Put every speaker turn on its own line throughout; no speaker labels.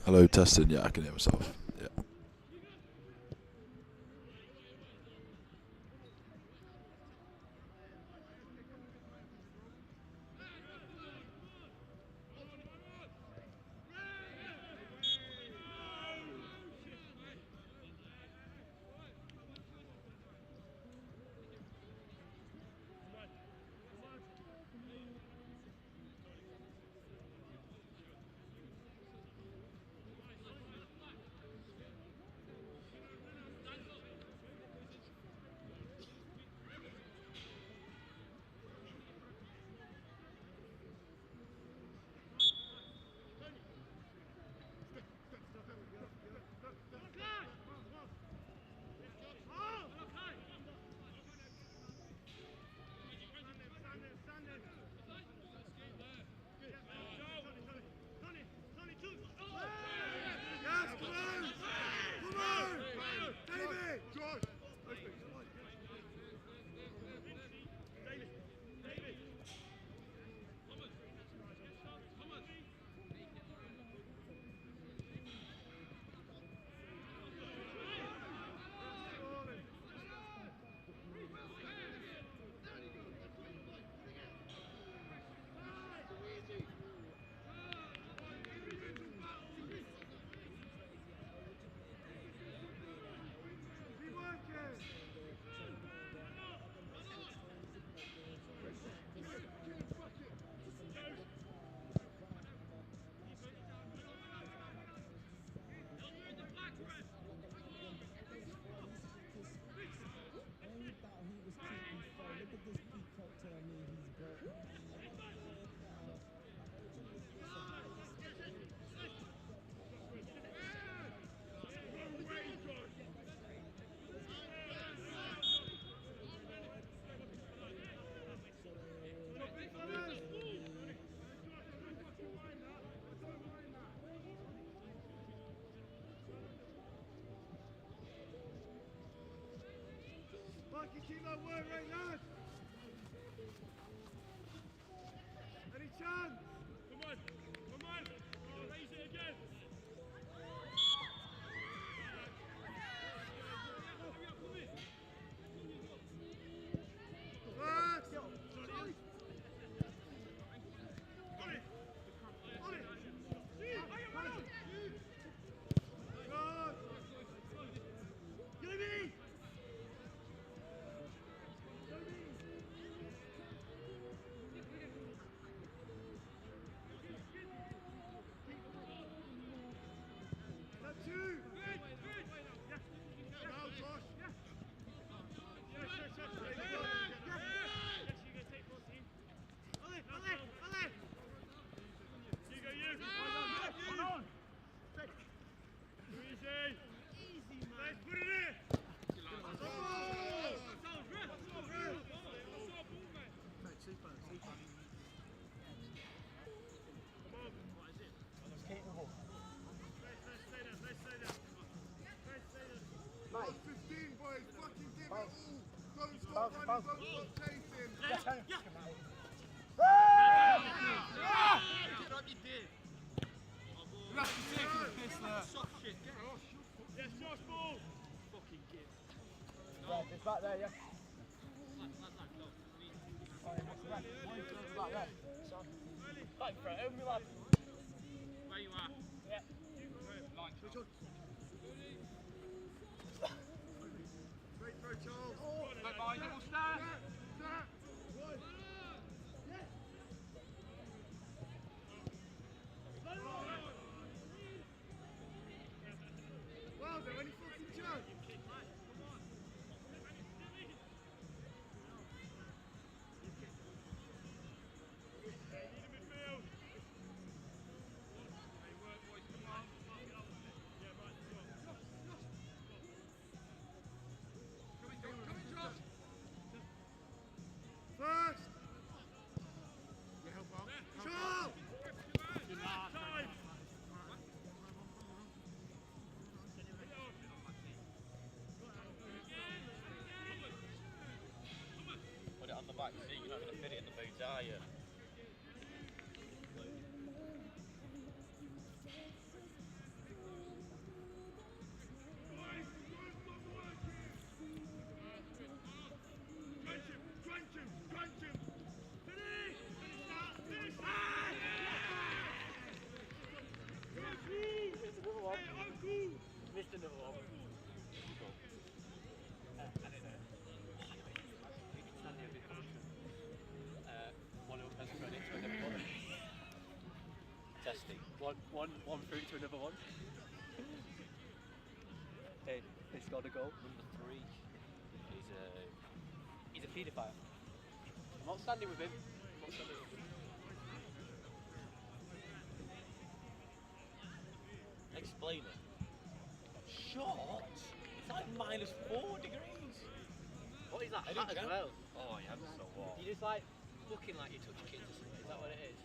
Hello, testing. Yeah, I can hear myself. Yeah.
right, lads. Any chance? Come on. Oh, raise it again.
It's back there, yeah. Back there. Back for it, open me lad. Where you are? Yeah. Switch on.
Straight throw, Charles.
Go by, double stand.
Well, there any fucking chance? First! You help out? Charles!
Put it on the back seat, you're not going to fit it in the boots, are you? Missed another one. I don't know. You can stand there a bit closer. One up has credit to another one. Testing. One through to another one. Hey, it's got a goal. Number 3. He's a paedophile. I'm not standing with him. Explain it. Short? It's like -4 degrees. What is that? I don't know. Oh, yeah, I'm so warm. You just like looking like you touch kids or something. Is that what it is?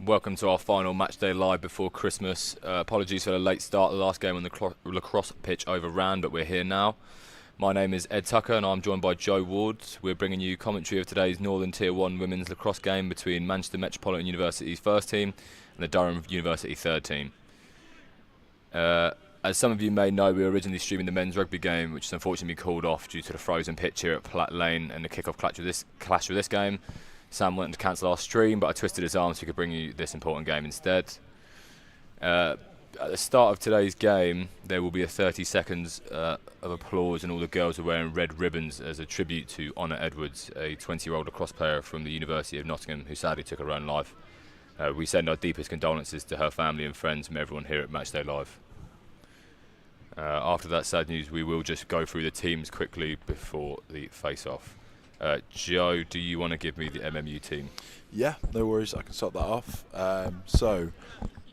Welcome to our final match day live before Christmas. Apologies for the late start. The last game on the lacrosse pitch overran, but we're here now. My name is Ed Tucker and I'm joined by Joe Ward. We're bringing you commentary of today's Northern Tier 1 women's lacrosse game between Manchester Metropolitan University's first team and the Durham University third team. As some of you may know, we were originally streaming the men's rugby game, which is unfortunately called off due to the frozen pitch here at Platt Lane and the kick-off clash of this game. Sam wanted to cancel our stream, but I twisted his arm so we could bring you this important game instead. At the start of today's game, there will be a 30 seconds of applause, and all the girls are wearing red ribbons as a tribute to Honor Edwards, a 20-year-old lacrosse player from the University of Nottingham who sadly took her own life. We send our deepest condolences to her family and friends from everyone here at Matchday Live. After that sad news, we will just go through the teams quickly before the face-off. Joe, do you want to give me the MMU team?
Yeah, no worries. I can start that off. So,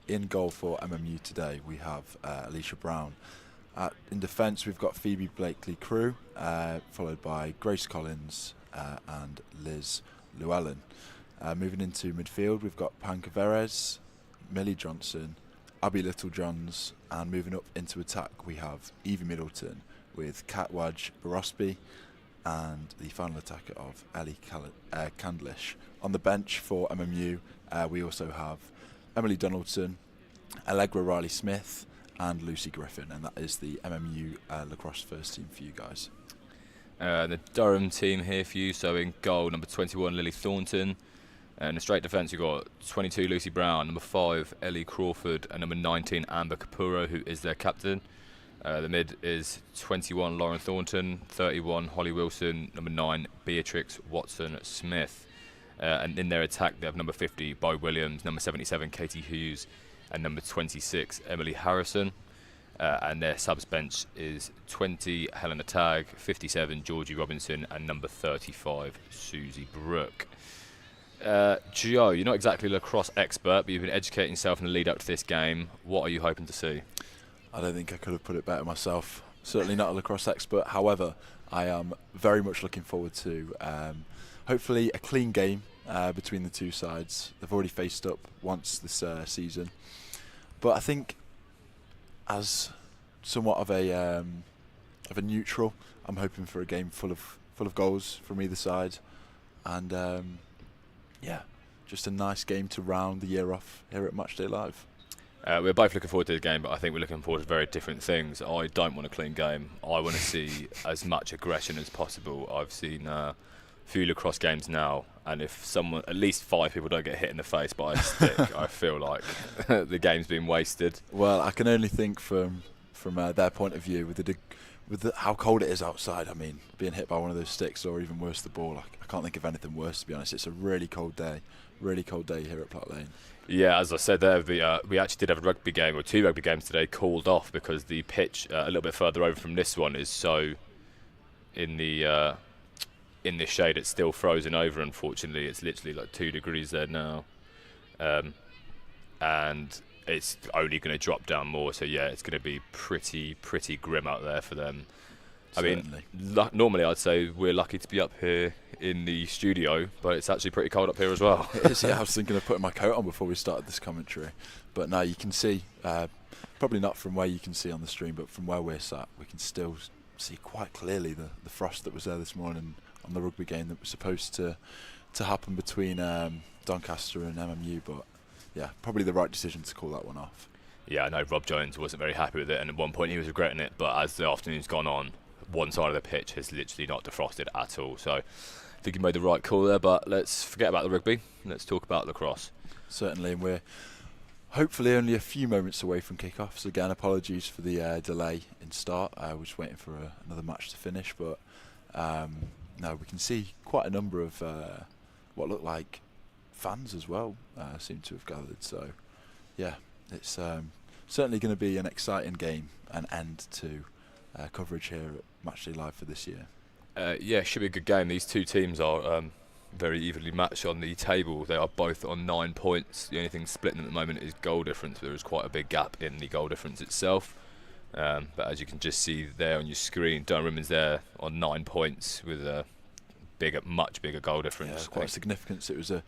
in goal for MMU today, we have Alicia Brown. In defence, we've got Phoebe Blakely-Crew, followed by Grace Collins and Liz Llewellyn. Moving into midfield, we've got Panka Veres, Millie Johnson, Abby Littlejohns, and moving up into attack, we have Evie Middleton with Kat Wadge Barosby and the final attacker of Ellie Candlish. On the bench for MMU, we also have Emily Donaldson, Allegra Riley-Smith and Lucy Griffin, and that is the MMU lacrosse first team for you guys.
The Durham team here for you, so in goal, number 21, Lily Thornton. In the straight defence, you've got 22, Lucy Brown, number 5, Ellie Crawford, and number 19, Amber Kapuro, who is their captain. The mid is 21, Lauren Thornton, 31, Holly Wilson, number 9, Beatrix Watson-Smith. And in their attack, they have number 50, Bo Williams, number 77, Katie Hughes, and number 26, Emily Harrison. And their subs bench is 20, Helena Tagg, 57, Georgie Robinson, and number 35, Susie Brooke. Joe, you're not exactly a lacrosse expert, but you've been educating yourself in the lead up to this game. What are you hoping to see?
I don't think I could have put it better myself. Certainly not a lacrosse expert. However, I am very much looking forward to hopefully a clean game between the two sides. They've already faced up once this season. But I think as somewhat of a neutral, I'm hoping for a game full of goals from either side. And just a nice game to round the year off here at Matchday Live.
We're both looking forward to the game, but I think we're looking forward to very different things. I don't want a clean game. I want to see as much aggression as possible. I've seen a few lacrosse games now, and if at least 5 people don't get hit in the face by a stick, I feel like the game's been wasted.
Well, I can only think from their point of view, with how cold it is outside. I mean, being hit by one of those sticks, or even worse, the ball. I can't think of anything worse, to be honest. It's a really cold day here at Platt Lane. Yeah,
as I said there, we actually did have a rugby game, or 2 rugby games today, called off because the pitch a little bit further over from this one is so in the shade. It's still frozen over. Unfortunately, it's literally like 2 degrees there now, and it's only going to drop down more. So yeah, it's going to be pretty grim out there for them.
Certainly.
I mean, normally I'd say we're lucky to be up here in the studio, but it's actually pretty cold up here as well.
It is, yeah. I was thinking of putting my coat on before we started this commentary. But now you can see, probably not from where you can see on the stream, but from where we're sat, we can still see quite clearly the frost that was there this morning on the rugby game that was supposed to happen between Doncaster and MMU. But yeah, probably the right decision to call that one off.
Yeah, I know Rob Jones wasn't very happy with it, and at one point he was regretting it, but as the afternoon's gone on, one side of the pitch has literally not defrosted at all. So I think you made the right call there, but let's forget about the rugby. Let's talk about lacrosse.
Certainly, and we're hopefully only a few moments away from kick-off. So again, apologies for the delay in start. We're just waiting for another match to finish, but no, we can see quite a number of what look like fans as well seem to have gathered. So yeah, it's certainly going to be an exciting game, an end to coverage here at Matchday Live for this year.
Yeah, should be a good game. These two teams are very evenly matched on the table. They are both on 9 points. The only thing splitting them at the moment is goal difference. There is quite a big gap in the goal difference itself. But as you can just see there on your screen, Durham's there on 9 points with a much bigger goal difference.
Yeah, quite significant. It was a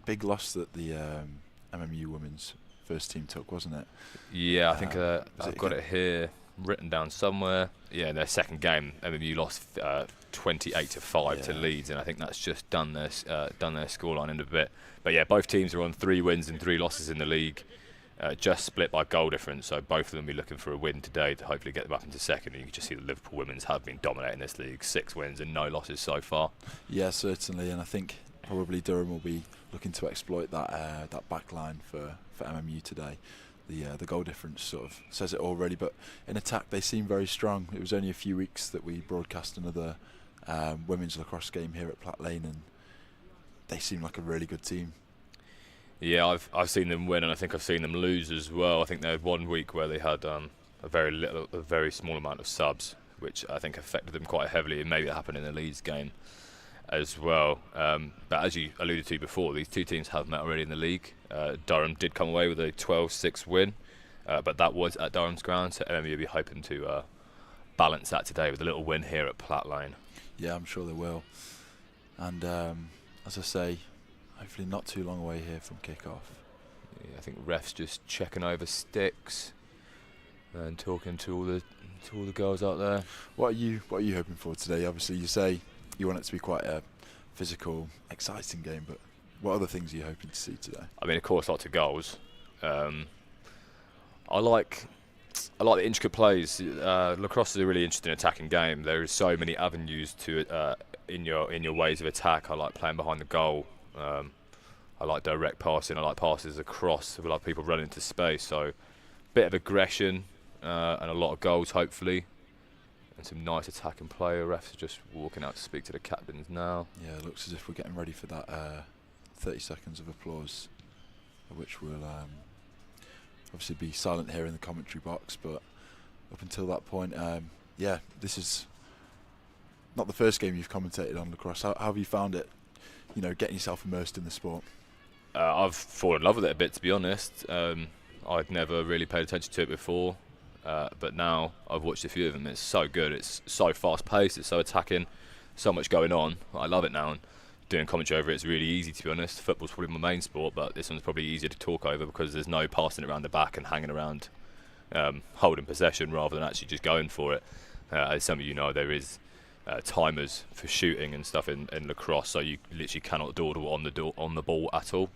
big loss that the MMU women's first team took, wasn't it?
Yeah, I think
Was
I've
it
got it here written down somewhere. Yeah, in their second game, MMU lost 28-5 to
Yeah.
Leeds, and I think that's just done their scoreline in a bit. But yeah, both teams are on 3 wins and 3 losses in the league, just split by goal difference. So both of them will be looking for a win today to hopefully get them up into second. And you can just see the Liverpool women's have been dominating this league, 6 wins and no losses so far.
Yeah, certainly, and I think probably Durham will be looking to exploit that back line for MMU today. The goal difference sort of says it already, but in attack they seem very strong. It was only a few weeks that we broadcast another women's lacrosse game here at Platt Lane, and they seem like a really good team.
Yeah, I've seen them win, and I think I've seen them lose as well. I think they had one week where they had a very small amount of subs, which I think affected them quite heavily, and maybe it happened in the Leeds game as well. But as you alluded to before, these two teams have met already in the league. Durham did come away with a 12-6 win, but that was at Durham's ground, so MMU will be hoping to balance that today with a little win here at Platt Lane.
Yeah, I'm sure they will. And as I say, hopefully not too long away here from kick-off.
Yeah, I think refs just checking over sticks and talking to all the girls out there.
What are you hoping for today? Obviously, you say you want it to be quite a physical, exciting game, but what other things are you hoping to see today?
I mean, of course, lots of goals. I like the intricate plays. Lacrosse is a really interesting attacking game. There are so many avenues to it in your ways of attack. I like playing behind the goal. I like direct passing. I like passes across. I like people running into space. So, bit of aggression and a lot of goals, hopefully. And some nice attacking play. Refs are just walking out to speak to the captains now.
Yeah, it looks as if we're getting ready for that 30 seconds of applause, which will obviously be silent here in the commentary box. But up until that point, yeah, this is not the first game you've commentated on lacrosse. How have you found it? You know, getting yourself immersed in the sport.
I've fallen in love with it a bit, to be honest. I'd never really paid attention to it before. But now I've watched a few of them. It's so good. It's so fast-paced. It's so attacking. So much going on. I love it now. And doing commentary over it is really easy, to be honest. Football's probably my main sport, but this one's probably easier to talk over because there's no passing it around the back and hanging around, holding possession rather than actually just going for it. As some of you know, there is timers for shooting and stuff in lacrosse, so you literally cannot dawdle on the ball at all.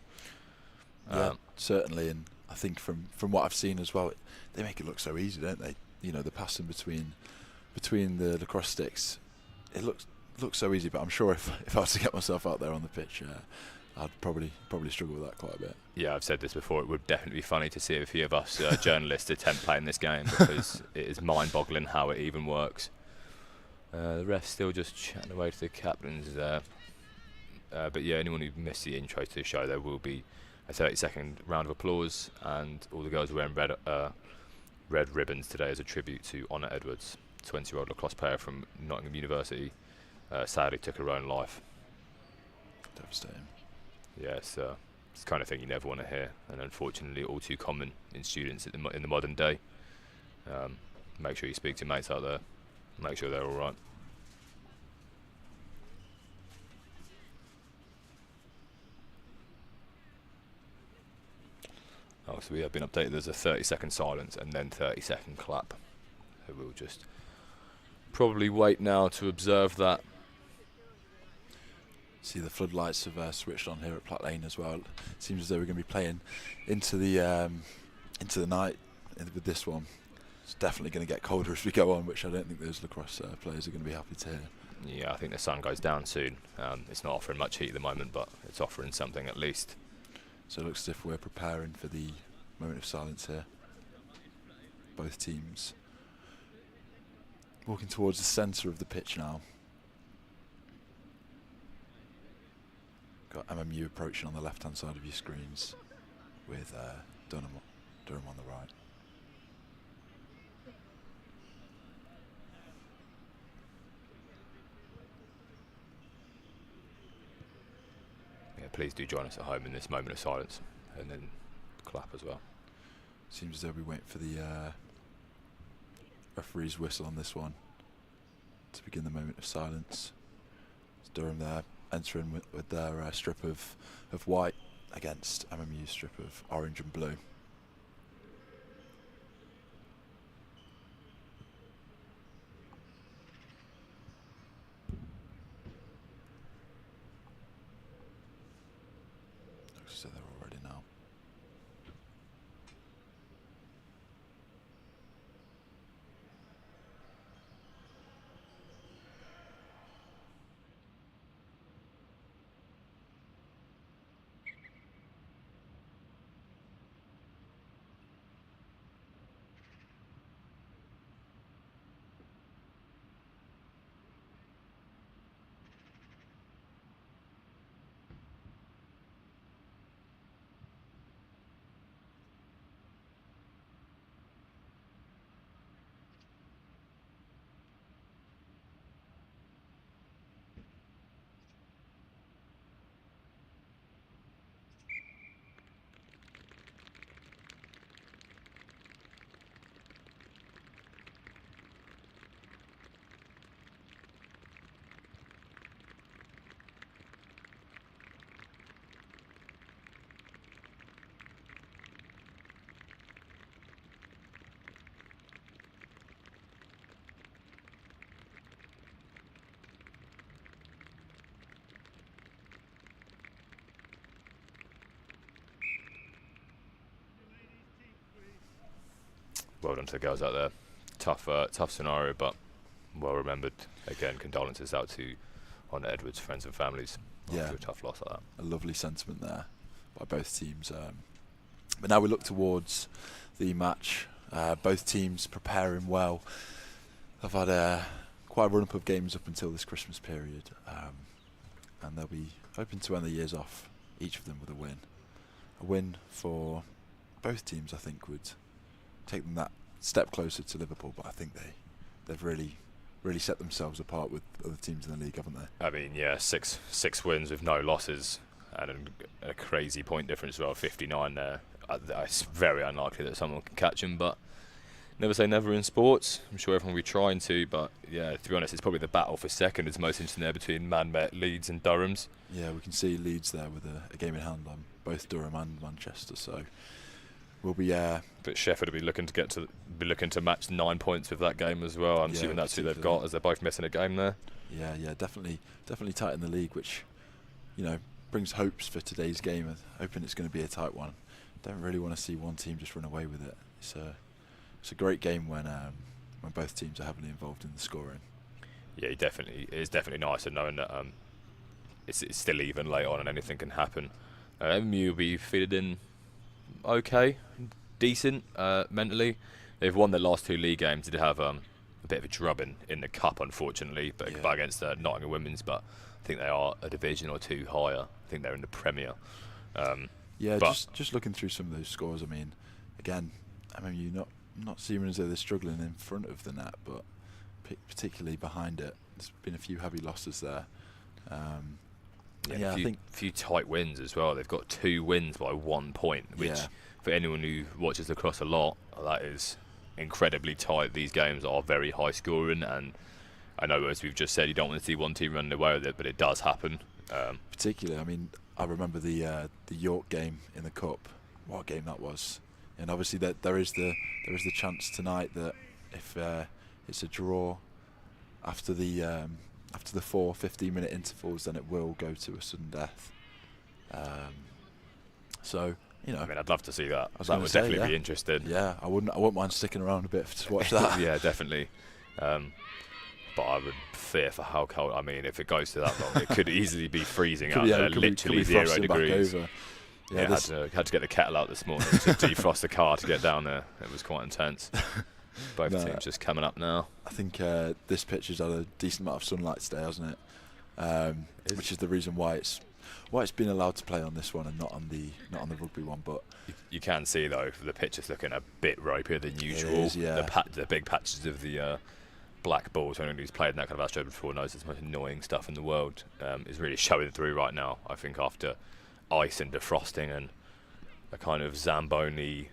Yeah, certainly. And I think from what I've seen as well, they make it look so easy, don't they? You know, the passing between the lacrosse sticks, it looks so easy. But I'm sure if I was to get myself out there on the pitch, I'd probably struggle with that quite a bit.
Yeah, I've said this before. It would definitely be funny to see a few of us journalists attempt playing this game because it is mind-boggling how it even works. The ref's still just chatting away to the captains there. But yeah, anyone who missed the intro to the show, there will be a 30-second round of applause, and all the girls are wearing red ribbons today as a tribute to Honor Edwards, 20-year-old lacrosse player from Nottingham University. Sadly took her own life.
Devastating.
Yeah, it's the kind of thing you never want to hear, and unfortunately all too common in students in the modern day. Make sure you speak to mates out there. Make sure they're all right. Oh, so we have been updated. There's a 30-second silence and then 30-second clap. So we'll just probably wait now to observe that.
See, the floodlights have switched on here at Platt Lane as well. It seems as though we're going to be playing into the night with this one. It's definitely going to get colder as we go on, which I don't think those lacrosse players are going to be happy to hear.
Yeah, I think the sun goes down soon. It's not offering much heat at the moment, but it's offering something at least.
So it looks as if we're preparing for the moment of silence here. Both teams walking towards the centre of the pitch now. Got MMU approaching on the left-hand side of your screens with Durham on the right.
Yeah, please do join us at home in this moment of silence, and then clap as well.
Seems as though we wait for the referee's whistle on this one to begin the moment of silence. It's Durham there entering with their strip of white against MMU's strip of orange and blue. Looks as though they're all ready now.
Well done to the girls out there. Tough scenario, but well remembered. Again, condolences out to Honor Edwards' friends and families after a tough loss like that.
A lovely sentiment there by both teams. But now we look towards the match. Both teams preparing well. I've had quite a run-up of games up until this Christmas period, and they'll be hoping to end the years off, each of them with a win. A win for both teams, I think, would take them that step closer to Liverpool, but I think they've really set themselves apart with other teams in the league, haven't they?
I mean, yeah, six wins with no losses and a crazy point difference as well, 59 there. It's very unlikely that someone can catch them, but never say never in sports. I'm sure everyone will be trying to, but yeah, to be honest, it's probably the battle for second is most interesting there between Man-Met, Leeds and Durham's.
Yeah, we can see Leeds there with a game in hand on both Durham and Manchester, so we'll be.
But Sheffield will be looking to match 9 points with that game as well. I'm assuming that's who they've got, as they're both missing a game there.
Yeah, definitely tight in the league, which brings hopes for today's game. Hoping it's going to be a tight one. Don't really want to see one team just run away with it. It's a great game when both teams are heavily involved in the scoring.
Yeah, it is definitely nice, and knowing that it's still even late on and anything can happen. MU will be fitted in okay, decent mentally. They've won their last 2 league games. They did have a bit of a drubbing in the cup, unfortunately, but against Nottingham Women's. But I think they are a division or 2 higher. I think they're in the Premier.
Just looking through some of those scores. I mean, again, MMU not seeming as though they're struggling in front of the net, but particularly behind it. There's been a few heavy losses there.
I think a few tight wins as well. They've got 2 wins by 1 point, which for anyone who watches lacrosse a lot, that is incredibly tight. These games are very high scoring, and I know, as we've just said, you don't want to see one team running away with it, but it does happen.
Particularly, I mean, I remember the York game in the cup. What a game that was! And obviously, there is the chance tonight that if it's a draw after the 4 15-minute intervals, then it will go to a sudden death. I
mean, I'd love to see that. That would definitely be interesting.
Yeah, I wouldn't mind sticking around a bit to watch that.
Yeah, definitely. But I would fear for how cold. I mean, if it goes to that long, it could easily be freezing out there, literally 0 degrees. Yeah, had to get the kettle out this morning to defrost the car to get down there. It was quite intense. Both teams just coming up now.
I think this pitch has had a decent amount of sunlight today, hasn't it? Which is the reason why it's been allowed to play on this one and not on the rugby one. But
you can see though the pitch is looking a bit ropier than usual.
It is, yeah.
The big patches of the black balls. Anyone who's played in that kind of Astro before knows it's the most annoying stuff in the world. Is really showing through right now. I think after ice and defrosting and a kind of Zamboni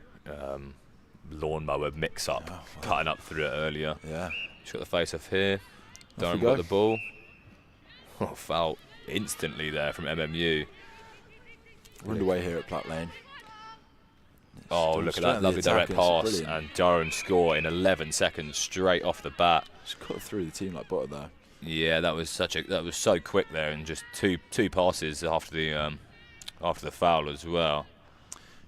lawnmower mix-up, cutting up through it earlier.
Yeah.
She's got the face-off here. Durham got the ball. Oh, foul instantly there from MMU.
We're underway here at Platt Lane.
Oh,
Still
look at
straight on
that
the
lovely
attack,
direct
it's
pass,
brilliant.
and Durham score in 11 seconds straight off the bat.
Just cut through the team like butter there.
Yeah, that was so quick there, and just two passes after the foul as well.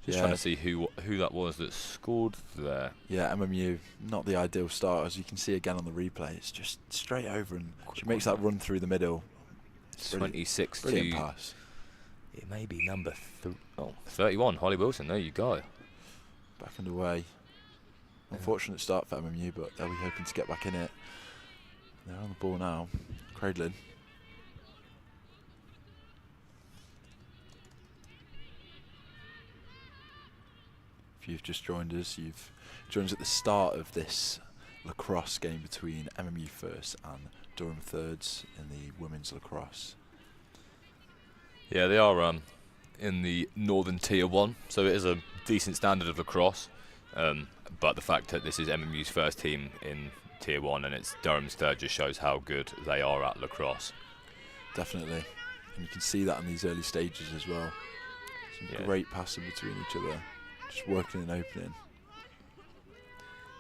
Just trying to see who that was that scored there.
Yeah, MMU, not the ideal start, as you can see again on the replay. It's just straight over, and she makes that run through the middle.
26
brilliant
to
pass.
it may be number 31. Holly Wilson. There you go.
Back underway. Unfortunate start for MMU, but they'll be hoping to get back in it. They're on the ball now, cradling. If you've just joined us, you've joined us at the start of this lacrosse game between MMU First and Durham Thirds in the women's lacrosse.
Yeah, they are in the Northern Tier 1, so it is a decent standard of lacrosse. But the fact that this is MMU's first team in Tier 1 and it's Durham's third just shows how good they are at lacrosse.
Definitely. And you can see that in these early stages as well. Some great passing between each other, just working and opening.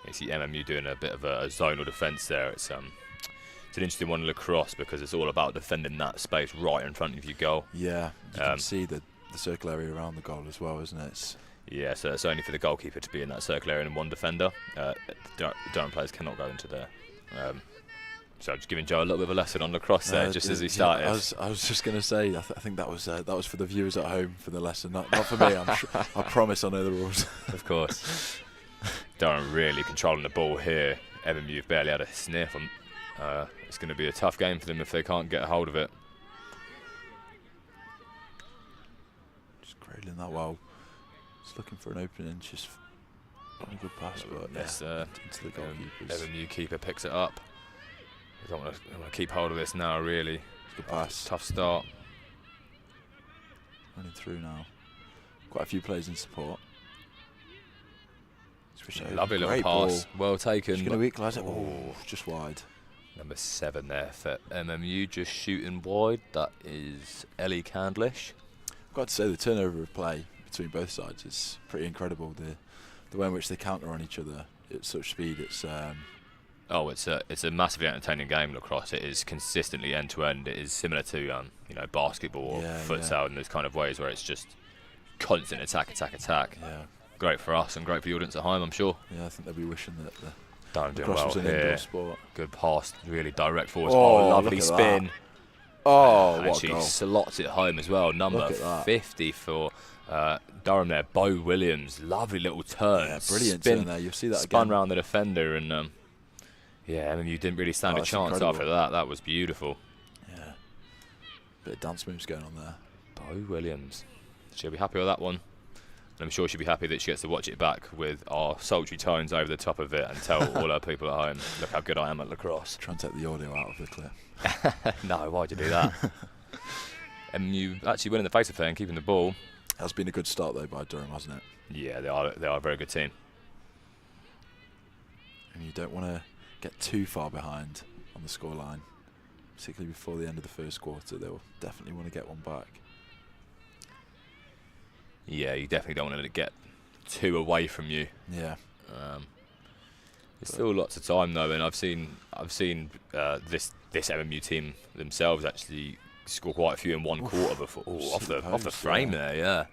You see MMU doing a bit of a zonal defence there. It's an interesting one in lacrosse because it's all about defending that space right in front of your goal.
Yeah, you can see the circle area around the goal as well, isn't it?
Yeah, so it's only for the goalkeeper to be in that circle area and one defender. Durham players cannot go into there. So just giving Joe a little bit of a lesson on lacrosse there, just as he started.
I was just going to say, I think that was for the viewers at home for the lesson, not for me. I promise I know the rules.
Of course. Durham really controlling the ball here. MMU have barely had a sniff. It's going to be a tough game for them if they can't get a hold of it.
Just cradling that well. Just looking for an opening. Just a good pass, but into the goalkeepers.
MMU keeper picks it up. I don't want to keep hold of this now, really.
Good pass.
Tough start.
Running through now. Quite a few players in support.
Lovely little pass.
Ball.
Well taken.
She's going to equalise it. Oh, just wide.
Number 7 there for MMU, just shooting wide. That is Ellie Candlish.
I've got to say, the turnover of play between both sides is pretty incredible. The way in which they counter on each other at such speed, it's
a massively entertaining game, lacrosse. It is consistently end to end. It is similar to basketball or futsal in those kind of ways where it's just constant attack.
Yeah.
Great for us and great for the audience at home, I'm sure.
Yeah, I think they'll be wishing that
Durham doing
lacrosse
well
was an
here.
indoor sport.
Good pass, really direct forwards.
Oh,
lovely
look at
spin.
that. Oh,
And
what a
she
goal.
slots it home as well. Number 50 for Durham there. Bo Williams, lovely little turn.
Yeah, brilliant
spin,
turn there. You'll see that
spun
again.
round the defender and MMU didn't really stand a
That's
chance
incredible.
after that. That was beautiful.
Yeah. Bit of dance moves going on there.
Bo Williams. She'll be happy with that one. And I'm sure she'll be happy that she gets to watch it back with our sultry tones over the top of it and tell all our people at home, look how good I am at lacrosse.
Try and take the audio out of the clip.
No, why'd you do that? MMU actually winning the face of play and keeping the ball.
Has been a good start though by Durham, hasn't it?
Yeah, they are a very good team.
And you don't want to get too far behind on the scoreline, particularly before the end of the first quarter. They'll definitely want to get one back.
Yeah, you definitely don't want to let it get too away from you.
Yeah.
There's still lots of time though, and I've seen this MMU team themselves actually score quite a few in one quarter before off the frame there. Yeah.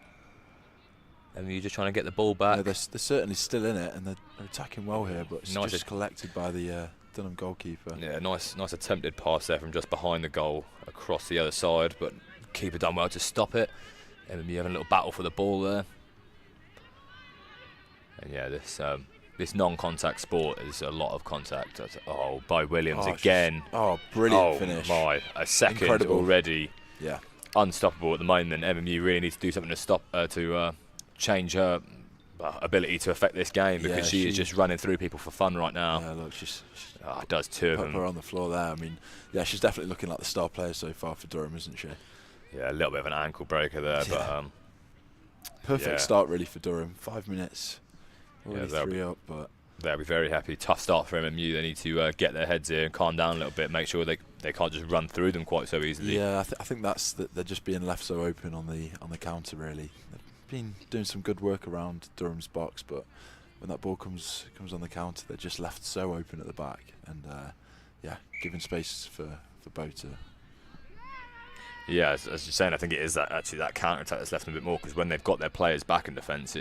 And you're just trying to get the ball back.
Yeah, they're certainly still in it, and they're attacking well here, but it's
Nice
just collected by the Durham goalkeeper.
Yeah, nice attempted pass there from just behind the goal across the other side, but keeper done well to stop it. MMU having a little battle for the ball there. And yeah, this non-contact sport is a lot of contact. By Williams again.
Brilliant finish.
A second
Incredible.
already.
Yeah.
Unstoppable at the moment. MMU really needs to do something to stop to change her ability to affect this game, because she is just running through people for fun right now.
Yeah, look, she's
does two of
put
them.
her on the floor there. I mean, yeah, she's definitely looking like the star player so far for Durham, isn't she?
Yeah, a little bit of an ankle breaker there, but
perfect start really for Durham. 5 minutes, already 3 up, but
they'll be very happy. Tough start for MMU. They need to get their heads here and calm down a little bit, make sure they they can't just run through them quite so easily.
Yeah, I think that's that they're just being left so open on the counter. Really, they've been doing some good work around Durham's box, but when that ball comes on the counter, they're just left so open at the back, and yeah, giving space for Bo to.
Yeah, as you're saying, I think it is that counter attack that's left them a bit more, because when they've got their players back in defence,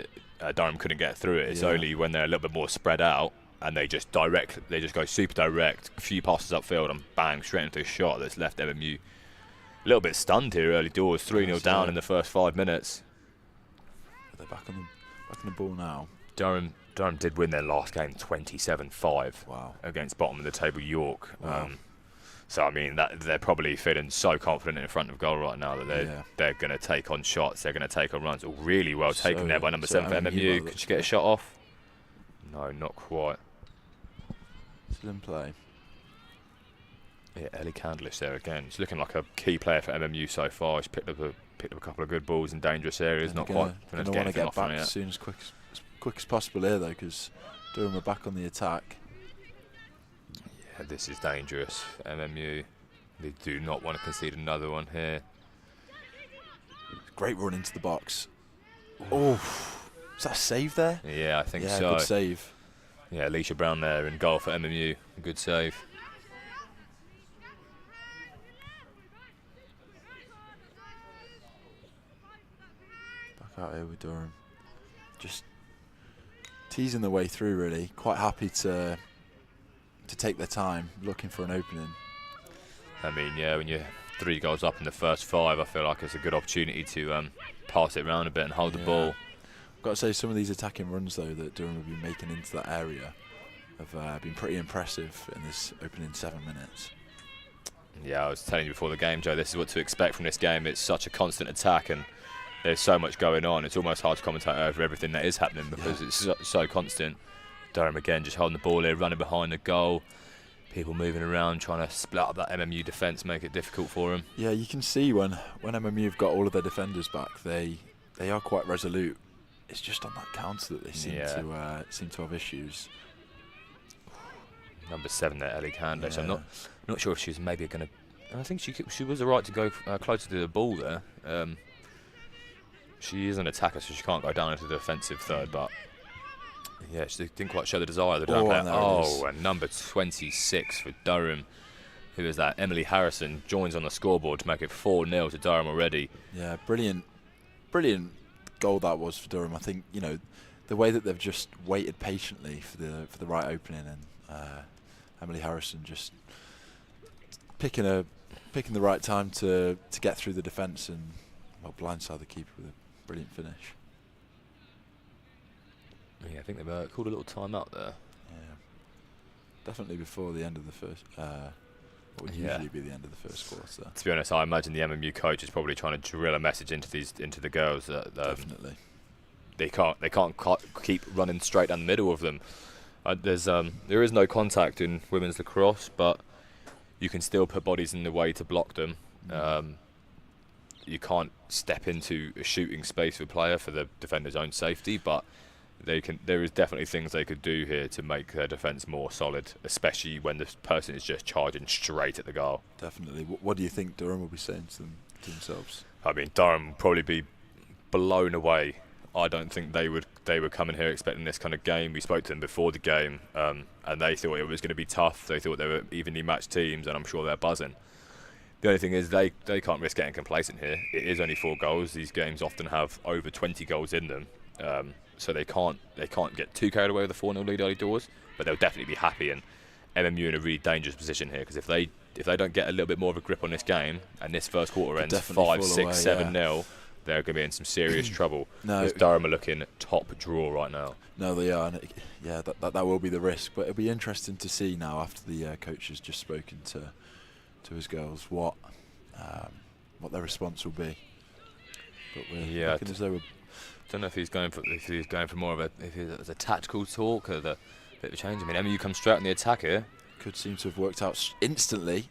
Durham couldn't get through it. It's only when they're a little bit more spread out and they just go super direct, a few passes upfield and bang, straight into a shot that's left MMU a little bit stunned here early doors. 3-0 down in the first 5 minutes.
They're back on the ball now.
Durham did win their last game 27-5 against bottom of the table York.
Wow.
So I mean they're probably feeling so confident in front of goal right now that they're going to take on shots, they're going to take on runs. Really well taken there by number 7 for MMU. Could she get a shot off? No, not quite.
Still in play.
Yeah, Ellie Candlish there again. She's looking like a key player for MMU so far. She's picked up a couple of good balls in dangerous areas. Not quite.
Going to want to get back as soon as quick as possible here though, because Durham are back on the attack.
Yeah, this is dangerous. MMU, they do not want to concede another one here.
Great run into the box. Oh, is that a save there?
Yeah, I think so.
Yeah, good save.
Yeah, Alicia Brown there in goal for MMU. Good save.
Back out here with Durham. Just teasing the way through, really. Quite happy to take their time, looking for an opening.
I mean, yeah, when you're 3 goals up in the first 5, I feel like it's a good opportunity to pass it around a bit and hold the ball.
I've got to say, some of these attacking runs, though, that Durham have been making into that area have been pretty impressive in this opening 7 minutes.
Yeah, I was telling you before the game, Joe, this is what to expect from this game. It's such a constant attack and there's so much going on. It's almost hard to commentate over everything that is happening because it's so constant. Durham again just holding the ball here, running behind the goal. People moving around, trying to split up that MMU defence, make it difficult for them.
Yeah, you can see when MMU have got all of their defenders back, they are quite resolute. It's just on that counter that they seem to have issues.
Number 7 there, Ellie Candice. I'm not sure if she's maybe going to. I think she was alright to go closer to the ball there. She is an attacker, so she can't go down into the defensive third, but. Yeah, she didn't quite show the desire. And number 26 for Durham, who is that? Emily Harrison joins on the scoreboard to make it 4-0 to Durham already.
Yeah, brilliant goal that was for Durham. I think the way that they've just waited patiently for the right opening, and Emily Harrison just picking the right time to get through the defence and blindside the keeper with a brilliant finish.
Yeah, I think they've called a little time out there.
Yeah, definitely before the end of the first. What would usually be the end of the first quarter.
To be honest, I imagine the MMU coach is probably trying to drill a message into the girls that
definitely
they can't keep running straight down the middle of them. There is no contact in women's lacrosse, but you can still put bodies in the way to block them. You can't step into a shooting space for a player for the defender's own safety, but there is definitely things they could do here to make their defence more solid, especially when the person is just charging straight at the goal.
Definitely. What do you think Durham will be saying to themselves?
I mean, Durham will probably be blown away. I don't think they were coming here expecting this kind of game. We spoke to them before the game, and they thought it was going to be tough. They thought they were evenly matched teams, and I'm sure they're buzzing. The only thing is they can't risk getting complacent here. It is only 4 goals. These games often have over 20 goals in them. So they can't get too carried away with the 4-0 lead early doors, but they'll definitely be happy. And MMU in a really dangerous position here, because if they don't get a little bit more of a grip on this game and this first quarter ends 5, 6, 7-0, they're going to be in some serious trouble. Because Durham are looking top draw right now. No,
they are. And that will be the risk. But it'll be interesting to see now after the coach has just spoken to his girls what their response will be. But we're looking as though we're.
I don't know if he's going for more of a tactical talk or a bit of a change. I mean, MMU comes straight on the attack here.
Could seem to have worked out instantly.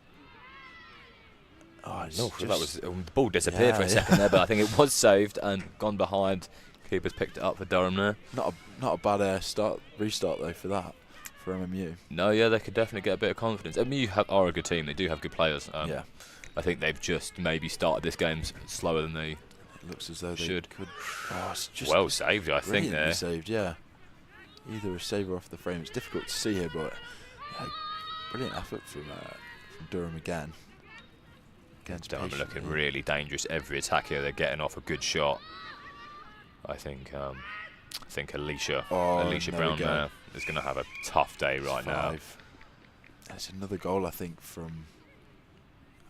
The ball disappeared for a second there, but I think it was saved and gone behind. Keeper's picked it up for Durham there.
Not a bad restart though for that. for MMU.
No, yeah, they could definitely get a bit of confidence. MMU are a good team. They do have good players.
Yeah.
I think they've just maybe started this game slower than they
It looks as though they
should.
could. Oh, it's just
Well saved, I think.
brilliantly
There.
saved, yeah. Either a save or off the frame. It's difficult to see here, but yeah, brilliant effort from Durham again. Against
Durham
patient,
looking
yeah.
really dangerous. Every attack here, they're getting off a good shot. I think Alicia
Oh,
Alicia
there we
Brown
go.
there is going to have a tough day right now.
5. That's another goal, I think, from,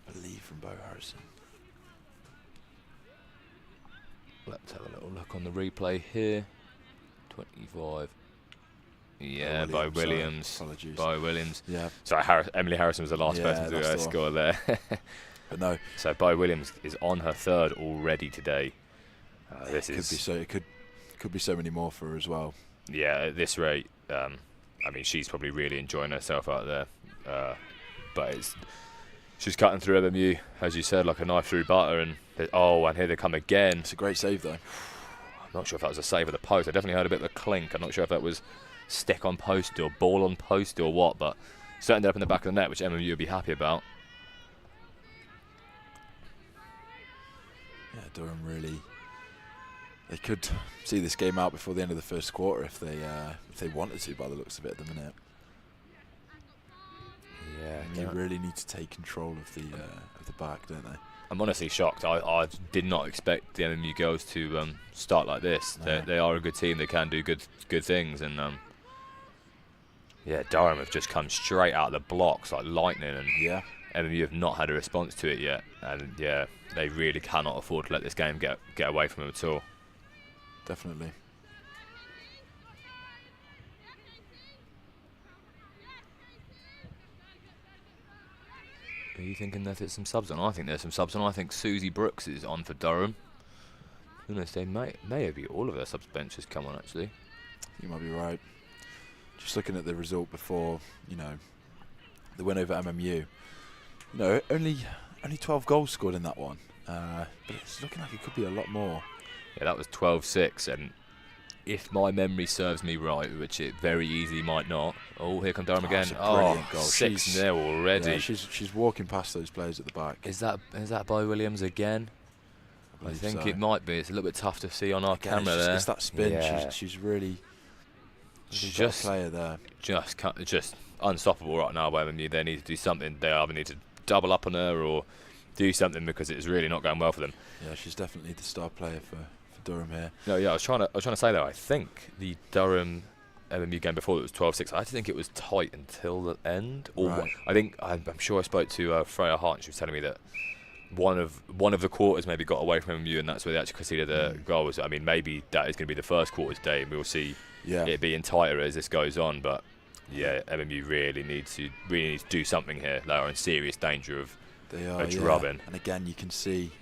I believe, from Bo Harrison.
Let's have a little look on the replay here. 25. Yeah,
Bo
by
Williams, sorry.
Williams.
Apologies.
By Williams.
Yeah,
Sorry, Emily Harrison was the last
Yeah,
person
that's
to
the one.
score there.
but no,
So Bo Williams is on her third already today. This
it could
is
be so. It could be so many more for her as well.
yeah. At this rate, I mean, she's probably really enjoying herself out there. But she's cutting through MMU, as you said, like a knife through butter. And here they come again.
It's a great save though.
I'm not sure if that was a save of the post. I definitely heard a bit of a clink. I'm not sure if that was stick on post or ball on post or what, but certainly ended up in the back of the net, which MMU would be happy about.
Yeah, Durham really. They could see this game out before the end of the first quarter if they wanted to, by the looks of it at the minute.
Yeah,
And you really need to take control of the back, don't they?
I'm honestly shocked. I did not expect the MMU girls to start like this.
No.
They are a good team. They can do good things, and yeah, Durham have just come straight out of the blocks like lightning, and
Yeah.
MMU have not had a response to it yet. And yeah, they really cannot afford to let this game get away from them at all.
Definitely.
Are you thinking that there's some subs on? I think there's some subs on. I think Susie Brooks is on for Durham. Who knows? They may have all of their subs benches come on actually.
You might be right. Just looking at the result before, the win over MMU. Only 12 goals scored in that one. But it's looking like it could be a lot more.
Yeah, that was 12-6, and if my memory serves me right, which it very easily might not. Oh, here comes Durham again.
It's a brilliant goal.
6-0 already.
Yeah, she's walking past those players at the back.
Is that by Williams again? I
believe
think
so.
it might be. It's a little bit tough to see on our
Again,
camera there.
It's that spin.
Yeah.
She's really
She's
got a
just
player there.
just unstoppable right now by MMU. They need to do something. They either need to double up on her or do something because it's really not going well for them.
Yeah, she's definitely the star player for Durham here.
No, yeah, I was trying to say though. I think the Durham MMU game before it was 12-6. I actually think it was tight until the end. Or
Right.
I'm sure I spoke to Freya Hart, and she was telling me that one of the quarters maybe got away from MMU, and that's where they actually conceded the goals. I mean, maybe that is going to be the first quarter's day, and we'll see
Yeah.
it being tighter as this goes on. But yeah, MMU really need to do something here. They are in serious danger of
They are,
drubbing.
And again, you can see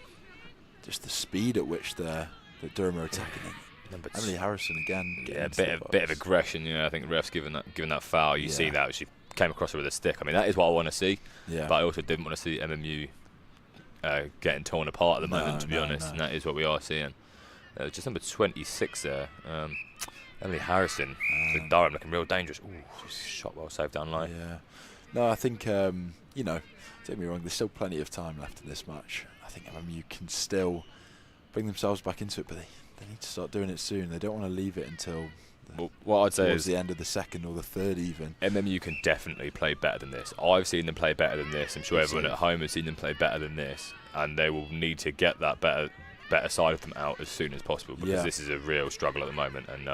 just the speed at which that Durham are attacking it.
Number
Emily Harrison again. getting
Yeah, a
into the
bit of
box.
aggression. I think the ref's given that foul. You see
Yeah.
that she came across her with a stick. I mean, that is what I want to see.
Yeah.
But I also didn't want to see MMU getting torn apart at the moment, to be honest.
no.
And that is what we are seeing. Just number 26 there. Emily Harrison. For Durham looking real dangerous. Ooh, shot well saved down line.
Yeah. No, I think, don't get me wrong, there's still plenty of time left in this match. I think MMU can still bring themselves back into it, but they need to start doing it soon. They don't want to leave it until
Well, what I'd say
towards
is
the end of the second or the third even.
MMU can definitely play better than this. I've seen them play better than this. I'm sure everyone
Absolutely.
at home has seen them play better than this, and they will need to get that better side of them out as soon as possible, because
Yeah.
this is a real struggle at the moment. And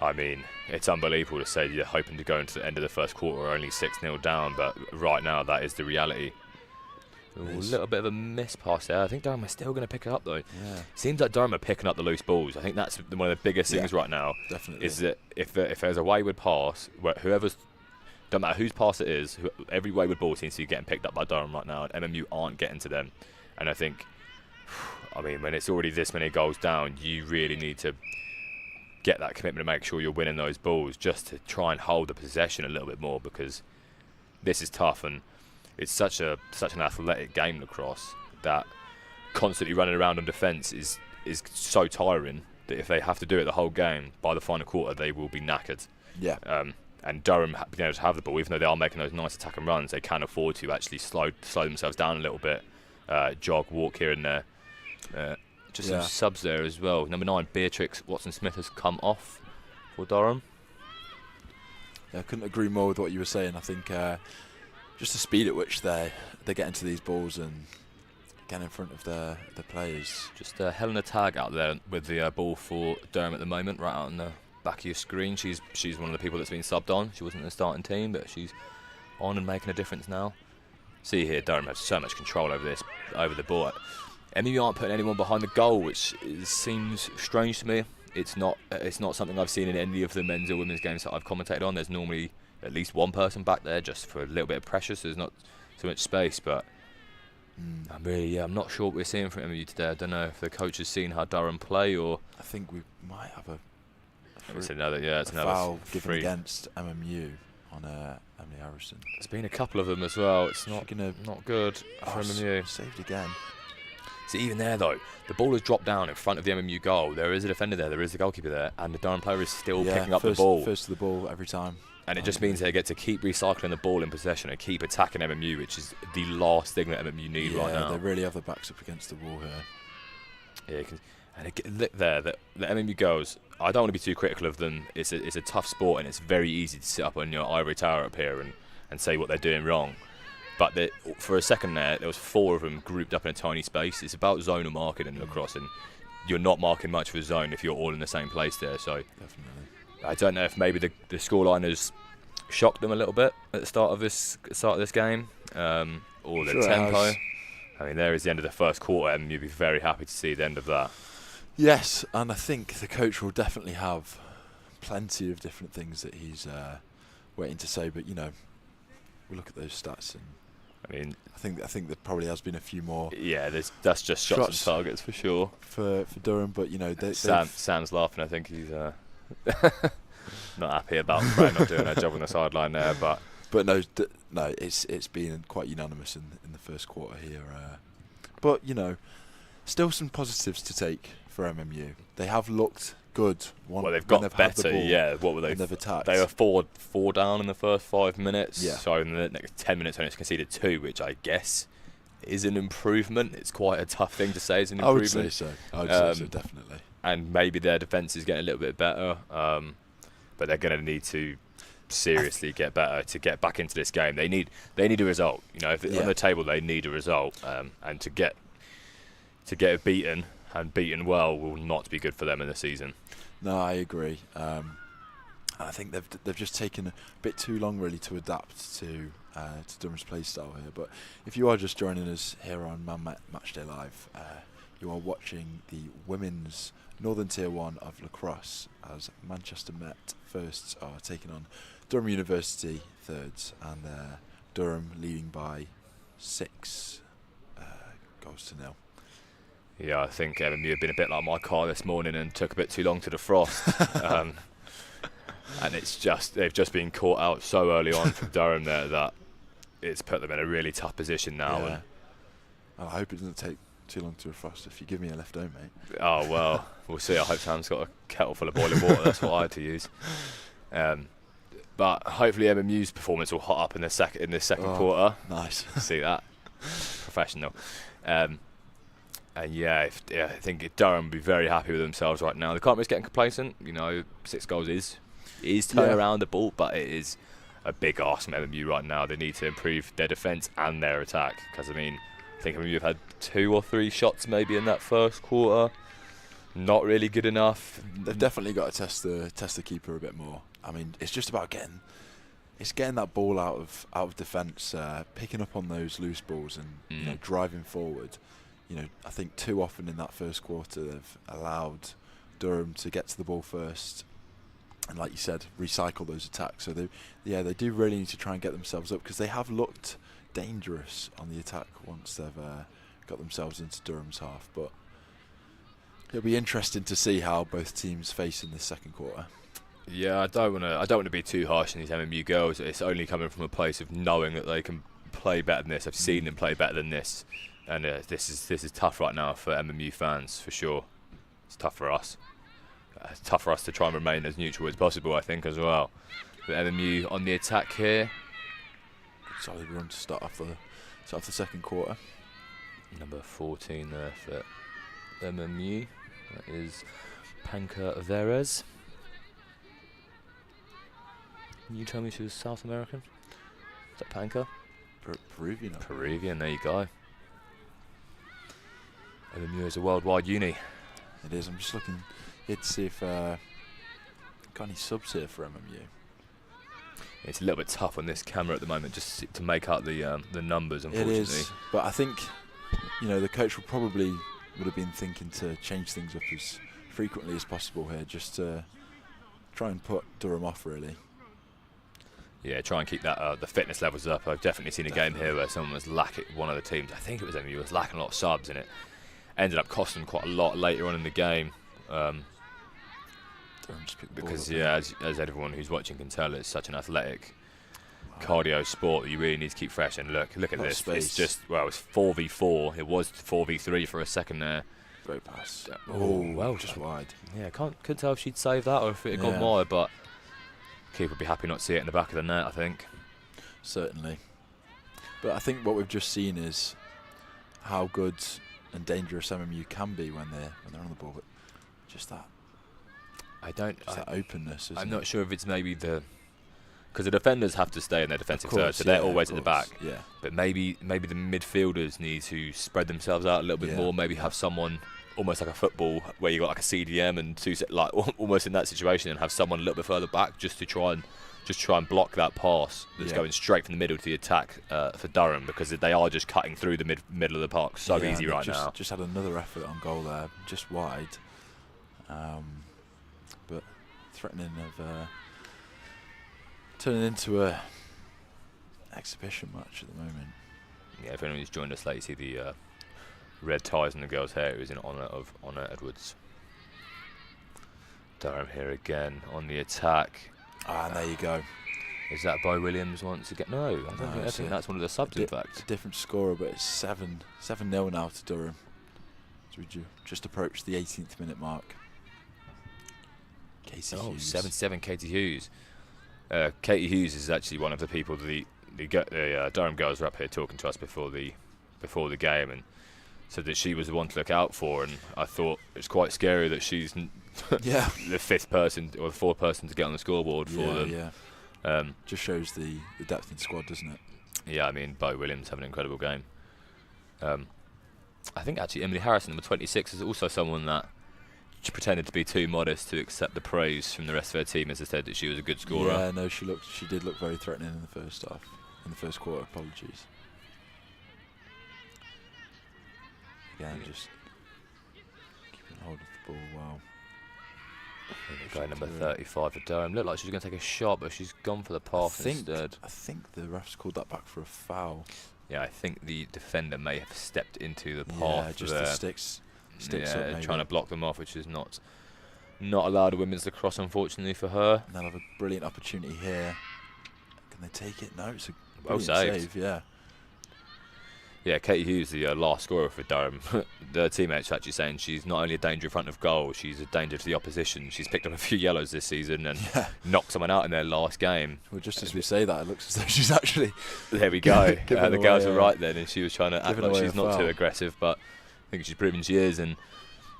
I mean, it's unbelievable to say you're hoping to go into the end of the first quarter only 6-0 down, but right now that is the reality. Ooh, a
is.
little bit of a miss pass there. I think Durham is still going to pick it up though.
Yeah,
Seems like Durham are picking up the loose balls. I think that's one of the biggest
Yeah.
things right now.
definitely.
Is that if there's a wayward pass, whoever's, don't matter whose pass it is, every wayward ball seems to be getting picked up by Durham right now, and MMU aren't getting to them. And I think, I mean, when it's already this many goals down, you really need to get that commitment to make sure you're winning those balls, just to try and hold the possession a little bit more, because this is tough, and it's such an athletic game, lacrosse, that constantly running around on defence is so tiring that if they have to do it the whole game, by the final quarter they will be knackered.
Yeah,
and Durham being able to have the ball, even though they are making those nice attacking runs, they can afford to actually slow themselves down a little bit, jog, walk here and there. Just some subs there as well. Number 9, Beatrix Watson-Smith has come off for Durham.
Yeah, I couldn't agree more with what you were saying. I think just the speed at which they get into these balls and get in front of the players.
Just Helena Tag out there with the ball for Durham at the moment, right out on the back of your screen. She's one of the people that's been subbed on. She wasn't in the starting team, but she's on and making a difference now. See here, Durham has so much control over the ball. MU aren't putting anyone behind the goal, which seems strange to me. It's not something I've seen in any of the men's or women's games that I've commentated on. There's normally at least one person back there just for a little bit of pressure, so there's not so much space. But I'm not sure what we're seeing from MU today. I don't know if the coach has seen how Durham play, or
I think we might have
it's another
foul given
free
against MMU on Emily Harrison.
There's been a couple of them as well. It's not good for MMU.
Saved again.
See, even there though, the ball has dropped down in front of the MMU goal. There is a defender there, there is a goalkeeper there, and the Durham player is still picking up the ball.
First to the ball every time.
And it just means they get to keep recycling the ball in possession and keep attacking MMU, which is the last thing that MMU need right now.
They really have their backs up against the wall here.
Yeah, look there, the MMU girls, I don't want to be too critical of them. It's a tough sport, and it's very easy to sit up on your ivory tower up here and say what they're doing wrong. But for a second there was 4 of them grouped up in a tiny space. It's about zonal marking in lacrosse, and you're not marking much for a zone if you're all in the same place there. So
Definitely.
I don't know if maybe the scoreline has shocked them a little bit at the start of this game, or the tempo. I mean, there is the end of the first quarter, and you'd be very happy to see the end of that.
Yes, and I think the coach will definitely have plenty of different things that he's waiting to say. But we look at those stats, and
I mean,
I think there probably has been a few more.
Yeah, that's just shots and targets for sure
for Durham. But
Sam's laughing. I think he's not happy about Fran not doing her job on the sideline there. But
no, it's been quite unanimous in the first quarter here. But still some positives to take for MMU. They have looked good.
They've got better. What were they?
They've attacked.
They were four down in the first 5 minutes.
Yeah.
So in the next 10 minutes, only conceded 2, which I guess is an improvement. It's quite a tough thing to say as an improvement.
I would say so, definitely.
And maybe their defence is getting a little bit better, but they're going to need to seriously get better to get back into this game. They need a result. If it's on the table, they need a result, and to get it beaten and beaten well will not be good for them in the season.
No, I agree. I think they've just taken a bit too long really to adapt to Durham's play style here. But if you are just joining us here on Matchday Live, you are watching the women's Northern Tier 1 of Lacrosse as Manchester Met firsts are taking on Durham University thirds, and Durham leading by 6 goals to 0.
Yeah, I think MMU have been a bit like my car this morning and took a bit too long to defrost. And they've just been caught out so early on from Durham there that it's put them in a really tough position now.
Yeah. I hope it doesn't take too long to defrost if you give me a lift home, mate.
Oh, well, we'll see. I hope Sam's got a kettle full of boiling water. That's what I had to use. But hopefully MMU's performance will hot up in the second quarter.
Nice.
See that? Professional. And I think Durham will be very happy with themselves right now. They can't risk getting complacent. 6 goals is turning around the ball, but it is a big ask from MMU right now. They need to improve their defence and their attack, because I think MMU have had 2 or 3 shots maybe in that first quarter. Not really good enough.
They've definitely got to test the keeper a bit more. It's just about getting that ball out of defence, picking up on those loose balls and driving forward. I think too often in that first quarter they've allowed Durham to get to the ball first, and like you said, recycle those attacks. So they do really need to try and get themselves up, because they have looked dangerous on the attack once they've got themselves into Durham's half. But it'll be interesting to see how both teams face in this second quarter.
Yeah, I don't want to be too harsh on these MMU girls. It's only coming from a place of knowing that they can play better than this. I've seen them play better than this. And this is tough right now for MMU fans, for sure. It's tough for us. It's tough for us to try and remain as neutral as possible, I think, as well. But MMU on the attack here.
Solid run to start off the second quarter.
Number 14 there for MMU. That is Panka Verez. Can you tell me she was South American? Is that Panka?
Peruvian.
Peruvian, there you go. MMU is a worldwide uni.
It is. I'm just looking here to see if got any subs here for MMU.
It's a little bit tough on this camera at the moment just to make out the numbers, unfortunately.
It is, but I think the coach would have been thinking to change things up as frequently as possible here, just to try and put Durham off, really.
Yeah, try and keep that the fitness levels up. I've definitely seen a game here where someone was lacking, one of the teams, I think it was MMU, was lacking a lot of subs, and it ended up costing them quite a lot later on in the game. Because as everyone who's watching can tell, it's such an athletic cardio sport that you really need to keep fresh. And look at this.
Space.
It's just, well, it's 4v4. It was 4v3 for a second there.
Great pass.
Well,
just wide.
Yeah, couldn't tell if she'd saved that or if it had gone wide, but keeper would be happy not to see it in the back of the net, I think.
Certainly. But I think what we've just seen is how good and dangerous MMU can be when they're on the ball, but just that. That openness.
I'm not sure if it's maybe because the defenders have to stay in their defensive third, so they're always at the back.
Yeah.
But maybe the midfielders need to spread themselves out a little bit more. Maybe have someone almost like a football where you got like a CDM and two like almost in that situation, and have someone a little bit further back just to try and block that pass that's going straight from the middle to the attack for Durham, because they are just cutting through the middle of the park so easy right now.
Just had another effort on goal there, just wide. But threatening of turning into a exhibition match at the moment.
Yeah, if anyone who's joined us late, you see the red ties in the girls' hair. It was in honour of Honor Edwards. Durham here again on the attack.
And there you go.
Is that Bo Williams once again? No, I think that's one of the subs, in fact.
It's a different scorer, but it's 7-0 now to Durham. So we just approached the 18th minute mark. Katie Hughes.
7-7 Katie Hughes. Katie Hughes is actually one of the people the Durham girls were up here talking to us before the game, and said that she was the one to look out for, and I thought it's quite scary that she's the fifth person or the fourth person to get on the scoreboard for them.
Yeah. Just shows the depth in the squad, doesn't it?
Yeah, I mean, Bo Williams having an incredible game. I think actually Emily Harrison, number 26, is also someone that she pretended to be too modest to accept the praise from the rest of her team as they said that she was a good scorer.
Yeah, no, she did look very threatening in the first half, in the first quarter. Apologies. Again, just keeping hold of the ball well.
Guy number 35 for Durham. Looked like she was going to take a shot, but she's gone for the pass instead.
I think the refs called that back for a foul.
Yeah, I think the defender may have stepped into the path.
Yeah, just the sticks up maybe.
Trying to block them off, which is not allowed in women's lacrosse, unfortunately for her.
And they'll have a brilliant opportunity here. Can they take it? No, it's a
well saved.
save. Yeah.
Yeah, Katie Hughes, the last scorer for Durham. Their teammates are actually saying she's not only a danger in front of goal, she's a danger to the opposition. She's picked up a few yellows this season and knocked someone out in their last game.
Well, just as we say that, it looks as though she's actually...
There we go. The girls were right then, and she was trying to act like she's not too aggressive, but I think she's proven she is, and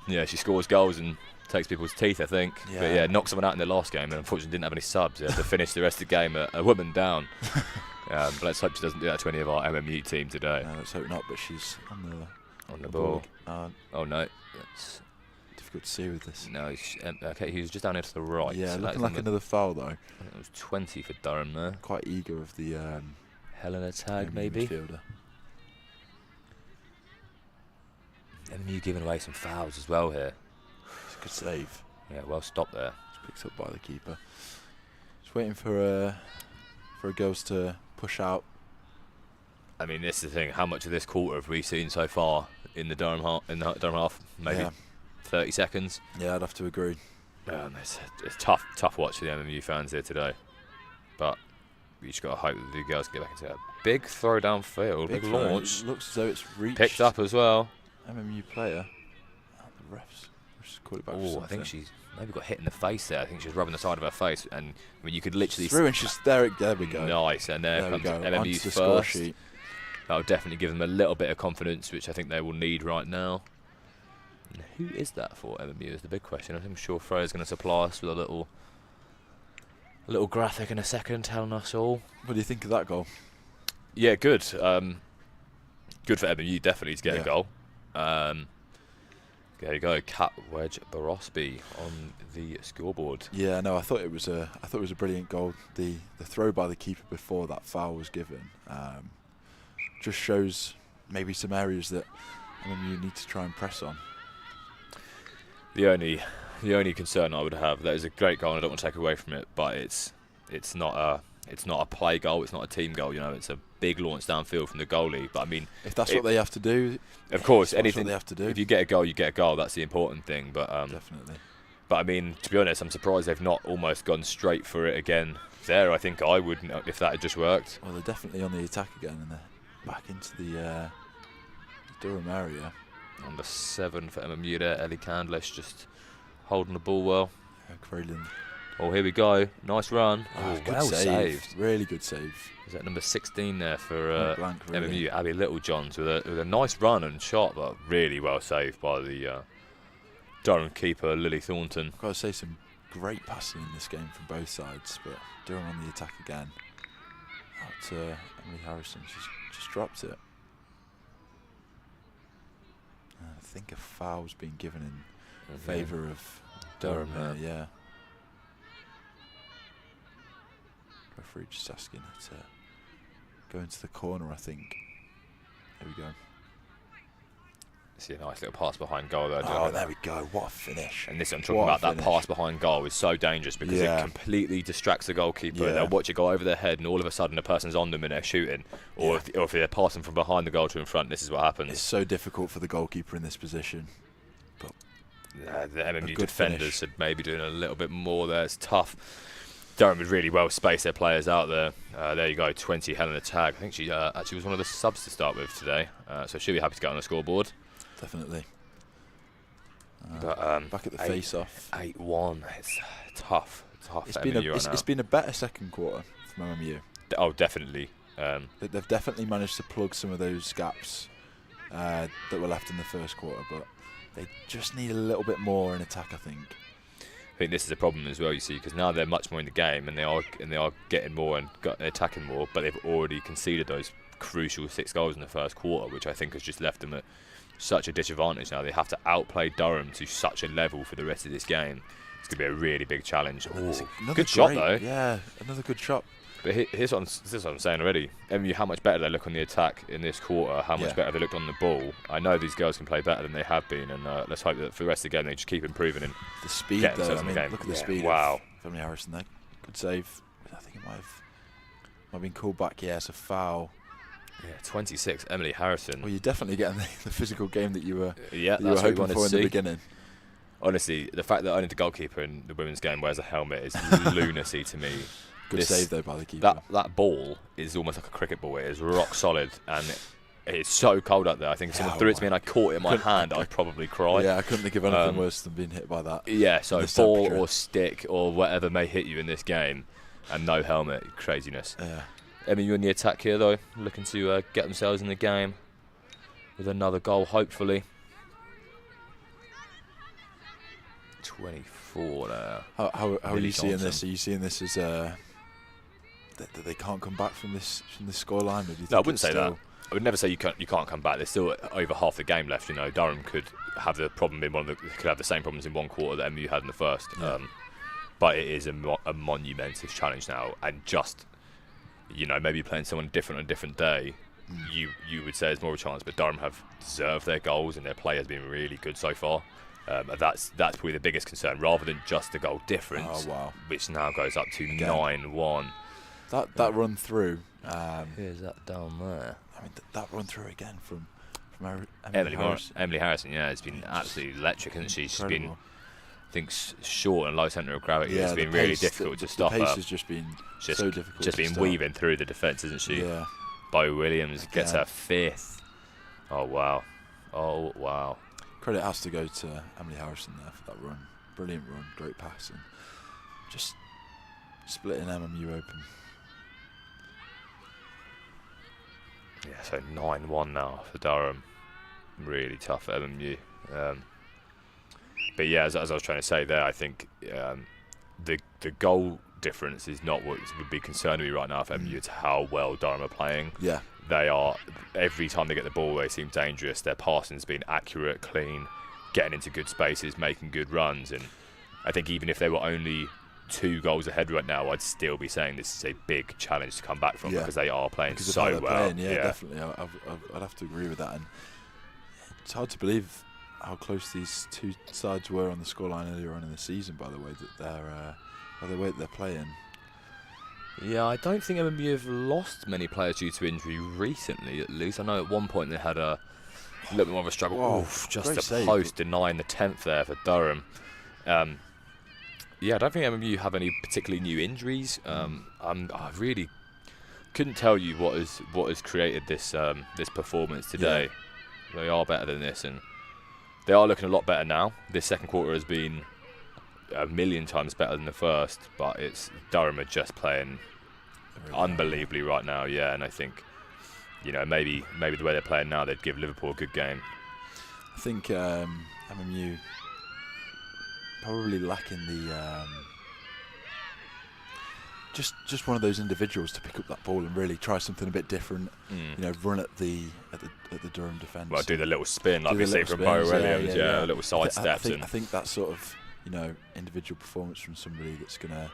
she scores goals and takes people's teeth, I think.
Yeah.
But knocked someone out in their last game, and unfortunately didn't have any subs. They had to finish the rest of the game a woman down. But let's hope she doesn't do that to any of our MMU team today.
No, let's hope not, but she's on the
ball.
Oh
no, it's
difficult to see with this.
No, okay, he was just down here to the right.
Yeah,
so
looking like another foul though.
I think it was 20 for Durham there.
Quite eager of the
Helena Tag maybe.
Midfielder.
MMU giving away some fouls as well here.
It's a good save.
Yeah, well stopped there.
It's picked up by the keeper. Just waiting for girls to push out.
I mean, this is the thing. How much of this quarter have we seen so far in the Durham half? Maybe 30 seconds.
Yeah, I'd have to agree.
It's a tough watch for the MMU fans here today. But we just got to hope that the girls get back into a big throw downfield, big launch.
Looks as though it's reached.
Picked up as well.
MMU player. The refs Just call it back.
Oh, I think she's maybe got hit in the face there. I think she was rubbing the side of her face, and I mean you could literally
through, and she's there. There we go.
Nice, and there
we
comes
go.
MMU's
Onto the score
first.
sheet.
That'll definitely give them a little bit of confidence, which I think they will need right now. And who is that for MMU is the big question. I'm sure Freya's going to supply us with a little graphic in a second telling us all.
What do you think of that goal?
Yeah, good. Good for MMU, definitely, to get a goal. There you go, Cat Wedge Barosby on the scoreboard.
Yeah, no, I thought it was a brilliant goal. The throw by the keeper before that foul was given just shows maybe some areas that MMU need to try and press on.
The only concern I would have, that is a great goal and I don't want to take away from it, but it's not a play goal, it's not a team goal, you know, it's a big launch downfield from the goalie. But I mean,
if that's what they have to do,
of course,
anything
anything
they have to do.
If you get a goal, you get a goal. That's the important thing. But
definitely.
But I mean, to be honest, I'm surprised they've not almost gone straight for it again. There, I think I would if that had just worked.
Well, they're definitely on the attack again, and they're back into the Durham area.
Number 7 for MMU there, Ellie Candlish just holding the ball well.
Crowland.
Oh, here we go. Nice run.
Oh, good
well
save.
saved.
Really good save.
Is that number 16 there for
Blank, really.
MMU? Abby Littlejohns with a nice run and shot, but really well saved by the Durham keeper, Lily Thornton.
I've got to say, some great passing in this game from both sides, but Durham on the attack again. Out to Emily Harrison. She's just dropped it. I think a foul's been given in favour of Durham here, yeah. Referee just asking her to go into the corner, I think. There we go.
See a nice little pass behind goal there.
Oh, there we go. What a finish.
And this, I'm talking about that pass behind goal is so dangerous because it completely distracts the goalkeeper. They'll watch it go over their head and all of a sudden a person's on them and they're shooting. Or if they're passing from behind the goal to in front, this is what happens.
It's so difficult for the goalkeeper in this position. But
the MMU defenders should maybe doing a little bit more there. It's tough. Durham would really well space their players out there. There you go, 20, Helena Tag. I think she actually was one of the subs to start with today. So she'll be happy to get on the scoreboard.
Definitely.
But
back at the face-off.
8-1. It's tough.
It's been a better second quarter from MMU.
Oh, definitely.
They've definitely managed to plug some of those gaps that were left in the first quarter, but they just need a little bit more in attack, I think.
I think this is a problem as well, you see, because now they're much more in the game and they are getting more and attacking more, but they've already conceded those crucial 6 goals in the first quarter, which I think has just left them at such a disadvantage now. They have to outplay Durham to such a level for the rest of this game. It's going to be a really big challenge. Good shot, though.
Yeah, another good shot.
But here's what I'm saying already. MU, how much better they look on the attack in this quarter, how much better they looked on the ball. I know these girls can play better than they have been, and let's hope that for the rest of the game they just keep improving and
the speed, though. I mean, look at the speed.
Wow.
Of Emily Harrison there. Good save. I think it might have been called back. Yeah, it's a foul.
Yeah, 26, Emily Harrison.
Well, you're definitely getting the physical game that you were
that's
hoping for in the beginning.
Honestly, the fact that only the goalkeeper in the women's game wears a helmet is lunacy to me.
Good save though by the keeper.
That ball is almost like a cricket ball. It is rock solid, and it's so cold out there. I think if someone threw it to me and I caught it in my hand, I'd probably cry.
Yeah, I couldn't think of anything worse than being hit by that.
Yeah, so ball or stick or whatever may hit you in this game, and no helmet, craziness.
Yeah.
MU in the attack here though, looking to get themselves in the game with another goal, hopefully. 24 there.
How are you seeing this? Are you seeing this as that they can't come back from this scoreline?
No, I wouldn't say that. I would never say you can't come back. There's still over half the game left. You know, Durham could have the problem in could have the same problems in one quarter that MU had in the first.
Yeah.
But it is a monumentous challenge now, and just, you know, maybe playing someone different on a different day, you would say there's more of a chance. But Durham have deserved their goals, and their play has been really good so far. And that's probably the biggest concern, rather than just the goal difference, which now goes up to 9-1.
That run through.
Here's that down there.
I mean, that run through again from
Emily Harrison. Yeah, it's been absolutely electric, hasn't she? She's been, I think, short and low centre of gravity. It's been really difficult to stop her.
The pace has just been so difficult.
Just been weaving through the defence, isn't she?
Yeah.
Bo Williams gets her 5th. Oh wow.
credit has to go to Emily Harrison there for that run. Brilliant run, great pass, and just splitting MMU open.
Yeah, so 9-1 now for Durham. Really tough for MMU. But yeah, as I was trying to say there, I think the goal difference is not what would be concerning me right now for MMU. It's how well Durham are playing.
Yeah.
They are, every time they get the ball, they seem dangerous. Their passing's been accurate, clean, getting into good spaces, making good runs. And I think even if they were only 2 goals ahead right now, I'd still be saying this is a big challenge to come back from because they are playing
because
so
of how
well.
they're playing, yeah, definitely. I'd have to agree with that. And it's hard to believe how close these two sides were on the scoreline earlier on in the season. By the way that they're playing.
Yeah, I don't think MMU have lost many players due to injury recently, at least. I know at one point they had a little bit more of a struggle.
Whoa,
Oof, just
great
a
save.
post denying the 10th there for Durham. Yeah, I don't think MMU have any particularly new injuries. I really couldn't tell you what has created this this performance today. Yeah. They are better than this, and they are looking a lot better now. This second quarter has been a million times better than the first, but it's Durham are just playing unbelievably right now, yeah. And I think, maybe the way they're playing now, they'd give Liverpool a good game.
I think MMU probably lacking the just one of those individuals to pick up that ball and really try something a bit different. Run at the Durham defence.
Well, do the little spin like we see from Bo Williams, a little side steps.
I think that sort of individual performance from somebody that's going to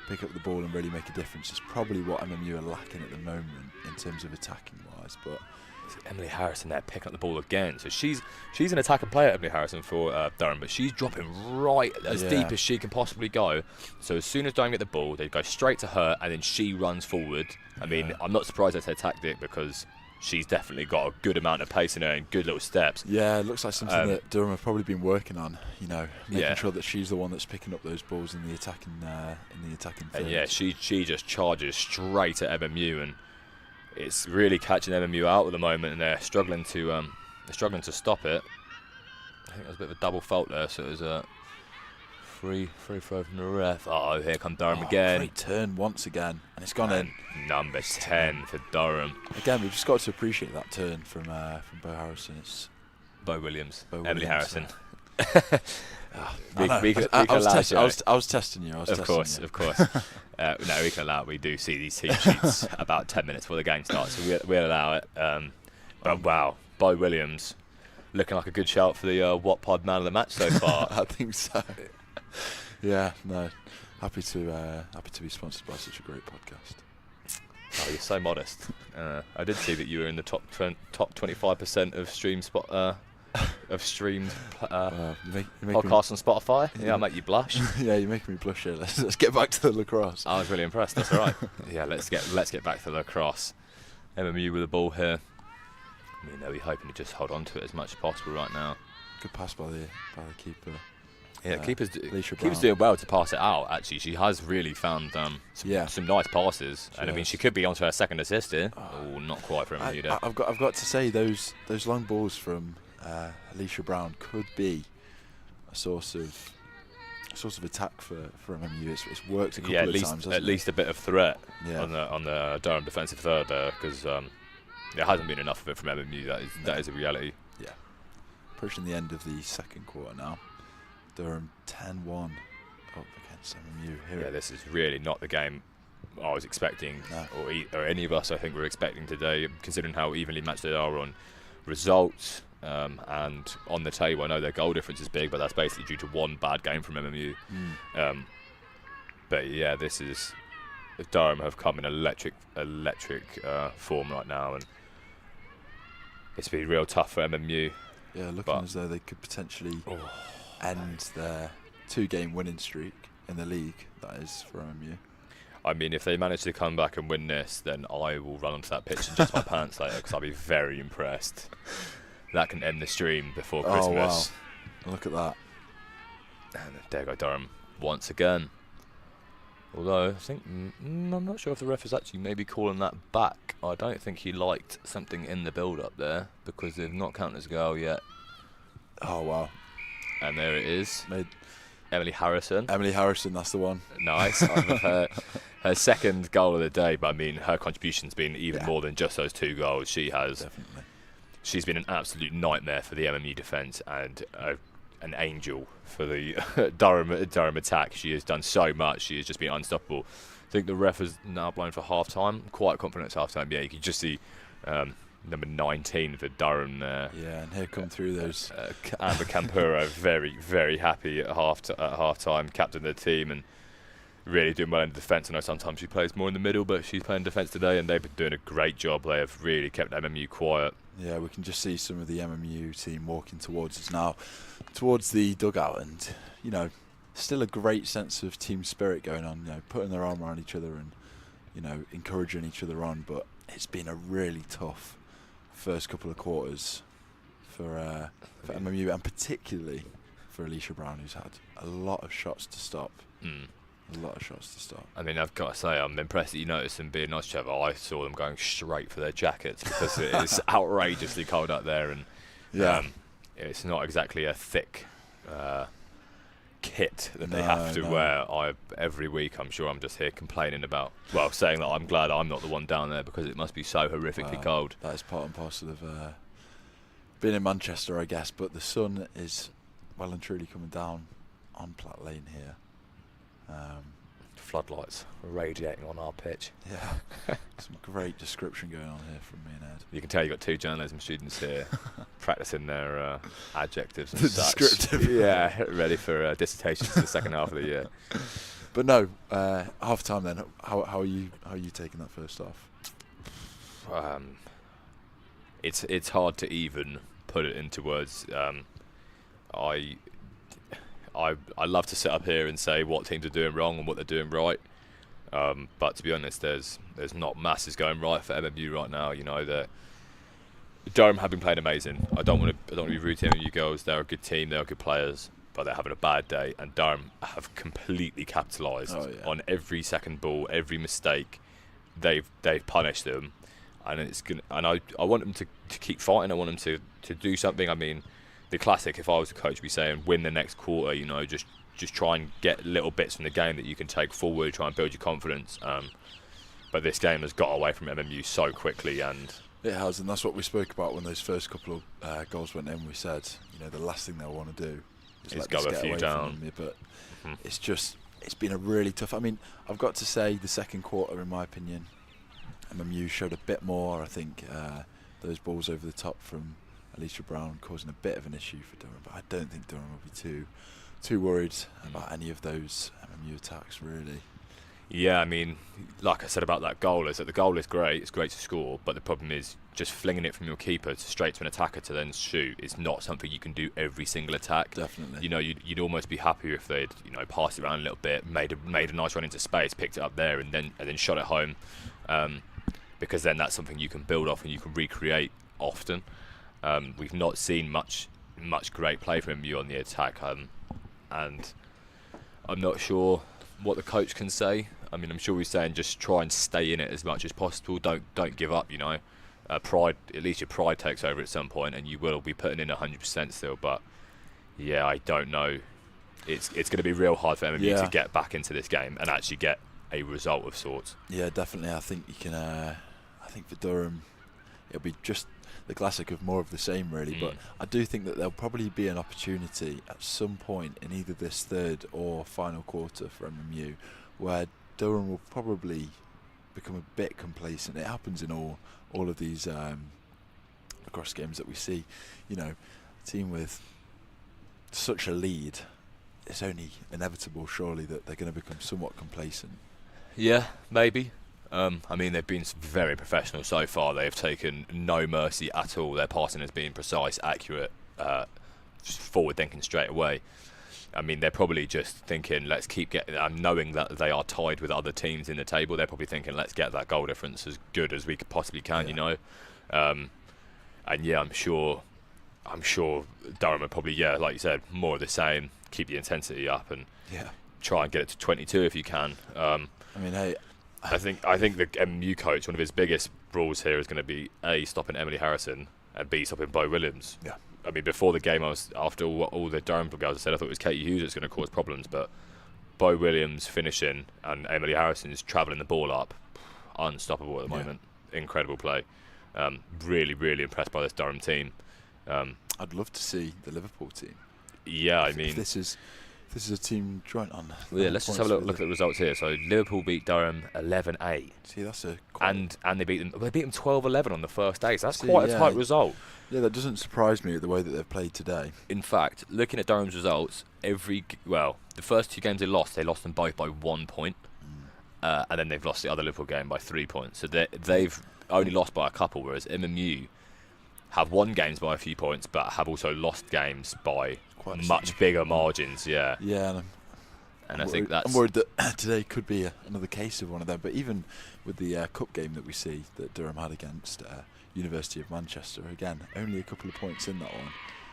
pick up the ball and really make a difference is probably what MMU are lacking at the moment in terms of attacking wise. But
Emily Harrison there picking up the ball again. So she's an attacking player, Emily Harrison, for Durham, but she's dropping right as deep as she can possibly go. So as soon as Durham get the ball, they go straight to her, and then she runs forward. I mean, I'm not surprised that's her tactic because she's definitely got a good amount of pace in her and good little steps.
Yeah, it looks like something that Durham have probably been working on. Making sure that she's the one that's picking up those balls in the attacking third.
And yeah, she just charges straight at MMU, and it's really catching MMU out at the moment, and they're struggling to stop it. I think there was a bit of a double fault there, so it was a free throw from the ref. Oh, here come Durham again.
Great turn once again, and it's gone in.
Number 10 for Durham.
Again, we've just got to appreciate that turn from Bo Harrison. It's
Bo Williams.
Williams,
Emily Harrison.
I was testing you.
Of course. No, we can allow it. We do see these team sheets about 10 minutes before the game starts, so we'll allow it. But wow, Bo Williams looking like a good shout for the Watpod Man of the Match so far.
I think so. Yeah, no. Happy to be sponsored by such a great podcast.
Oh, you're so modest. I did see that you were in the top 25% of streamed podcasts on Spotify. Yeah, I'll make you blush.
Yeah, you're making me blush here. Let's get back to the lacrosse.
I was really impressed. That's all right. Yeah, let's get back to the lacrosse. MMU with the ball here. I mean, they'll be hoping to just hold on to it as much as possible right now.
Good pass by the keeper.
Yeah, keeper's doing well to pass it out. Actually, she has really found some nice passes, and I mean, she could be onto her second assist here. Oh, not quite for MMU there.
I've got to say those long balls from Alicia Brown could be a source of attack for MMU. It's worked a couple of times.
At least a bit of threat on the Durham defensive third there, because there hasn't been enough of it from MMU. That is a reality.
Yeah, approaching the end of the second quarter now. Durham 10-1 up against MMU here.
Yeah, this is really not the game I was expecting, or any of us I think were expecting today, considering how evenly matched they are on results and on the table. I know their goal difference is big, but that's basically due to one bad game from MMU. But yeah, Durham have come in electric form right now, and it's been real tough for MMU.
Yeah, looking as though they could potentially end their 2-game winning streak in the league. That is for MMU.
I mean, if they manage to come back and win this, then I will run onto that pitch in just my pants later, because I'll be very impressed. That can end the stream before Christmas.
Oh, wow. Look at that.
And there go Durham once again. Although, I think, I'm not sure if the ref is actually maybe calling that back. I don't think he liked something in the build-up there, because they've not counted as a goal yet.
Oh, wow.
And there it is.
Made
Emily Harrison.
Emily Harrison, that's the one.
Nice. Her second goal of the day, but I mean, her contribution's been even more than just those 2 goals.
Definitely.
She's been an absolute nightmare for the MMU defence and an angel for the Durham attack. She has done so much. She has just been unstoppable. I think the ref has now blown for half time. Quite confident it's half time. Yeah, you can just see number 19 for Durham there.
Yeah, and here come through those.
Amber Campuro, very, very happy at half time, captain of the team, and really doing well in defence. I know sometimes she plays more in the middle, but she's playing defence today, and they've been doing a great job. They have really kept MMU quiet.
Yeah, we can just see some of the MMU team walking towards us now, towards the dugout, and still a great sense of team spirit going on. Putting their arm around each other and encouraging each other on. But it's been a really tough first couple of quarters for MMU, and particularly for Alicia Brown, who's had a lot of shots to stop. A lot of shots to stop.
I mean, I've got to say, I'm impressed that you noticed them being nice, Trevor. I saw them going straight for their jackets because it is outrageously cold out there, and it's not exactly a thick kit that they have to wear. Every week, I'm sure I'm just here complaining about, saying that I'm glad I'm not the one down there because it must be so horrifically cold.
That is part and parcel of being in Manchester, I guess. But the sun is well and truly coming down on Platt Lane here.
Floodlights radiating on our pitch.
Yeah, some great description going on here from me and Ed.
You can tell you've got 2 journalism students here practicing their adjectives and
The
such.
descriptive.
Yeah, ready for dissertations for the second half of the year.
But no, half time then. How are you taking that first half?
It's hard to even put it into words. I love to sit up here and say what teams are doing wrong and what they're doing right, but to be honest, there's not masses going right for MMU right now. Durham have been playing amazing. I don't want to be rude to MMU girls. They're a good team. They're good players, but they're having a bad day. And Durham have completely capitalised on every second ball, every mistake. They've punished them, and I want them to keep fighting. I want them to do something. I mean, the classic, if I was a coach, would be saying win the next quarter, just try and get little bits from the game that you can take forward, try and build your confidence. But this game has got away from MMU so quickly, and
it has, and that's what we spoke about when those first couple of goals went in. We said, the last thing they'll want to do is
go a few down.
But it's been a really tough. I mean, I've got to say the second quarter, in my opinion, MMU showed a bit more. I think those balls over the top from Alicia Brown causing a bit of an issue for Durham, but I don't think Durham will be too worried about any of those MMU attacks, really.
Yeah, I mean, like I said about that goal, is that the goal is great, it's great to score, but the problem is just flinging it from your keeper straight to an attacker to then shoot is not something you can do every single attack.
Definitely.
You'd almost be happier if they'd passed it around a little bit, made a nice run into space, picked it up there, and then shot it home, because then that's something you can build off and you can recreate often. We've not seen much great play from MU on the attack, and I'm not sure what the coach can say. I mean, I'm sure he's saying just try and stay in it as much as possible. Don't give up. Pride. At least your pride takes over at some point, and you will be putting in 100% still. But yeah, I don't know. It's going to be real hard for MMU to get back into this game and actually get a result of sorts.
Yeah, definitely. I think you can. I think for Durham, it'll be just the classic of more of the same, really. But I do think that there'll probably be an opportunity at some point in either this third or final quarter for MMU where Durham will probably become a bit complacent. It happens in all of these lacrosse games that we see. A team with such a lead, it's only inevitable, surely, that they're going to become somewhat complacent.
Yeah, maybe. I mean, they've been very professional so far. They've taken no mercy at all. Their passing has been precise, accurate, just forward thinking straight away. I mean, they're probably just thinking, let's keep getting, knowing that they are tied with other teams in the table, they're probably thinking, let's get that goal difference as good as we possibly can, And yeah, I'm sure Durham are probably, like you said, more of the same, keep the intensity up and try and get it to 22 if you can. I
mean, hey,
I think the MU coach, one of his biggest rules here is going to be A, stopping Emily Harrison, and B, stopping Bo Williams.
Yeah.
I mean, before the game, after all the Durham girls I said, I thought it was Katie Hughes that's going to cause problems, but Bo Williams finishing and Emily Harrison's travelling the ball up, unstoppable at the moment. Incredible play. Really, really impressed by this Durham team.
I'd love to see the Liverpool team.
Yeah, I
If
mean,
this is a team joint on.
well, yeah, let's just have a look at the results here. So Liverpool beat Durham 11-8.
See, that's a
And they beat them. They beat them 12-11 on the first day. So that's
See,
quite a
yeah.
tight result.
Yeah, that doesn't surprise me the way that they've played today.
In fact, looking at Durham's results, the first 2 games they lost them both by 1 point, and then they've lost the other Liverpool game by 3 points. So they've only lost by a couple, whereas MMU have won games by a few points, but have also lost games by
Quite
much bigger margins. Yeah,
Yeah,
and I think that's.
I'm worried that today could be another case of one of them. But even with the cup game that we see that Durham had against University of Manchester, again, only a couple of points in that one.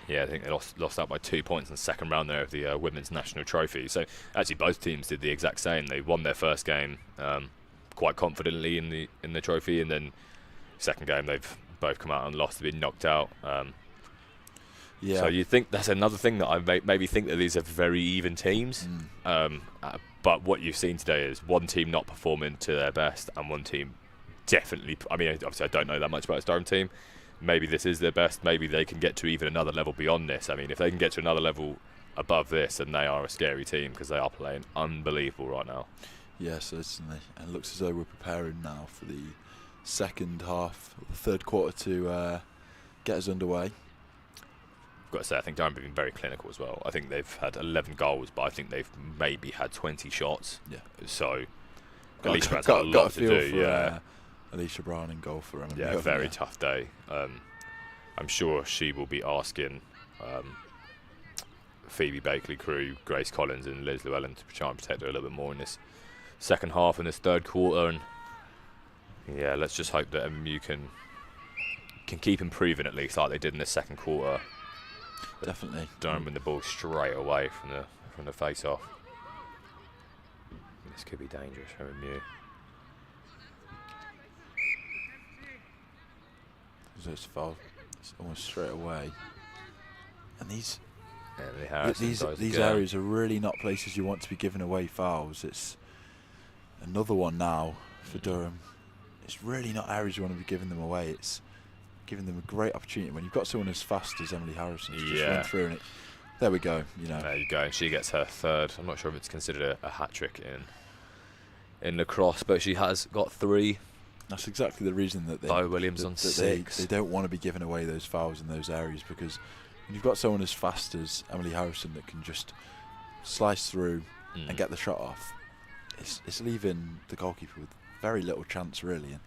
Yeah, I think they lost out by 2 points in the second round there of the Women's National Trophy. So actually, both teams did the exact same. They won their first game quite confidently in the trophy, and then second game they've both come out and lost. They've been knocked out.
Yeah.
So you think that's another thing that I maybe think that these are very even teams. But what you've seen today is one team not performing to their best, and one team definitely. I mean, obviously, I don't know that much about this Durham team. Maybe this is their best. Maybe they can get to even another level beyond this. I mean, if they can get to another level above this, then they are a scary team because they are playing unbelievable right now.
Yeah, certainly. And it looks as though we're preparing now for the second half, the third quarter to get us underway.
I've got to say, I think Durham have been very clinical as well. I think they've had 11 goals, but I think they've maybe had 20 shots.
Yeah.
So
Alicia
Brown's got a lot to do.
For, Alicia Brown in goal for him.
Yeah, very tough day. I'm sure she will be asking Phoebe Bakley-Crew, Grace Collins and Liz Llewellyn to try and protect her a little bit more in this second half and this third quarter. And yeah, let's just hope that MMU can keep improving at least like they did in the second quarter.
Definitely.
Durham win the ball straight away from the face-off. This could be dangerous for MMU.
So it's foul. It's almost straight away. And these areas are really not places you want to be giving away fouls. It's another one now for Durham. It's really not areas you want to be giving them away. It's giving them a great opportunity when you've got someone as fast as Emily Harrison to just run through and it. There we go.
There you go. She gets her third. I'm not sure if it's considered a hat trick in lacrosse, but she has got 3.
That's exactly the reason that
Bo Williams on 6.
They don't want to be giving away those fouls in those areas because when you've got someone as fast as Emily Harrison that can just slice through and get the shot off, it's leaving the goalkeeper with very little chance really. And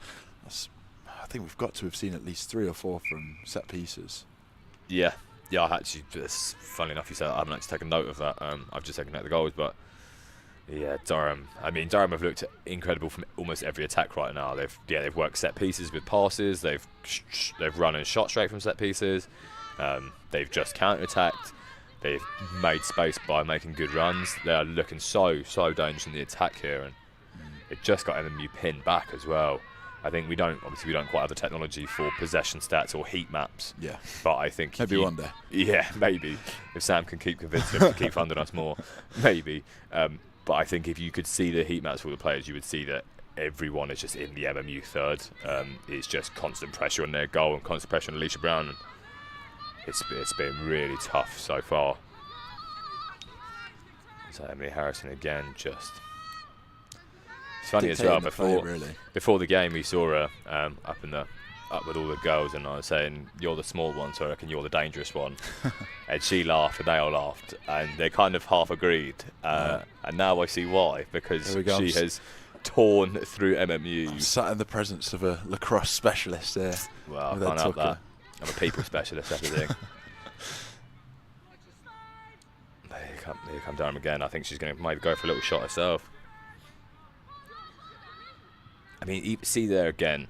I think we've got to have seen at least 3 or 4 from set pieces.
Yeah, I actually. Funnily enough, you said I haven't actually taken note of that. I've just taken note of the goals, but. Yeah, Durham. I mean, Durham have looked incredible from almost every attack right now. They've worked set pieces with passes. They've run and shot straight from set pieces. They've just counter-attacked. They've made space by making good runs. They are looking so dangerous in the attack here, and it just got MMU pinned back as well. I think we don't quite have the technology for possession stats or heat maps.
Yeah,
but I think
maybe one day.
Yeah, maybe if Sam can keep convincing them to keep funding us more, maybe. But I think if you could see the heat maps for the players, you would see that everyone is just in the MMU third. It's just constant pressure on their goal and constant pressure on Alicia Brown. And it's been really tough so far. So Emily Harrison again, just. It's funny as well. Before the game, we saw her up with all the girls, and I was saying, "You're the small one, so I reckon you're the dangerous one." And she laughed, and they all laughed, and they kind of half agreed. And now I see why, because she has torn through MMU.
I'm sat in the presence of a lacrosse specialist there.
Well, I can't help that. I'm a people specialist, everything. Here come Durham again. I think she's going to maybe go for a little shot herself. I mean, you see there again.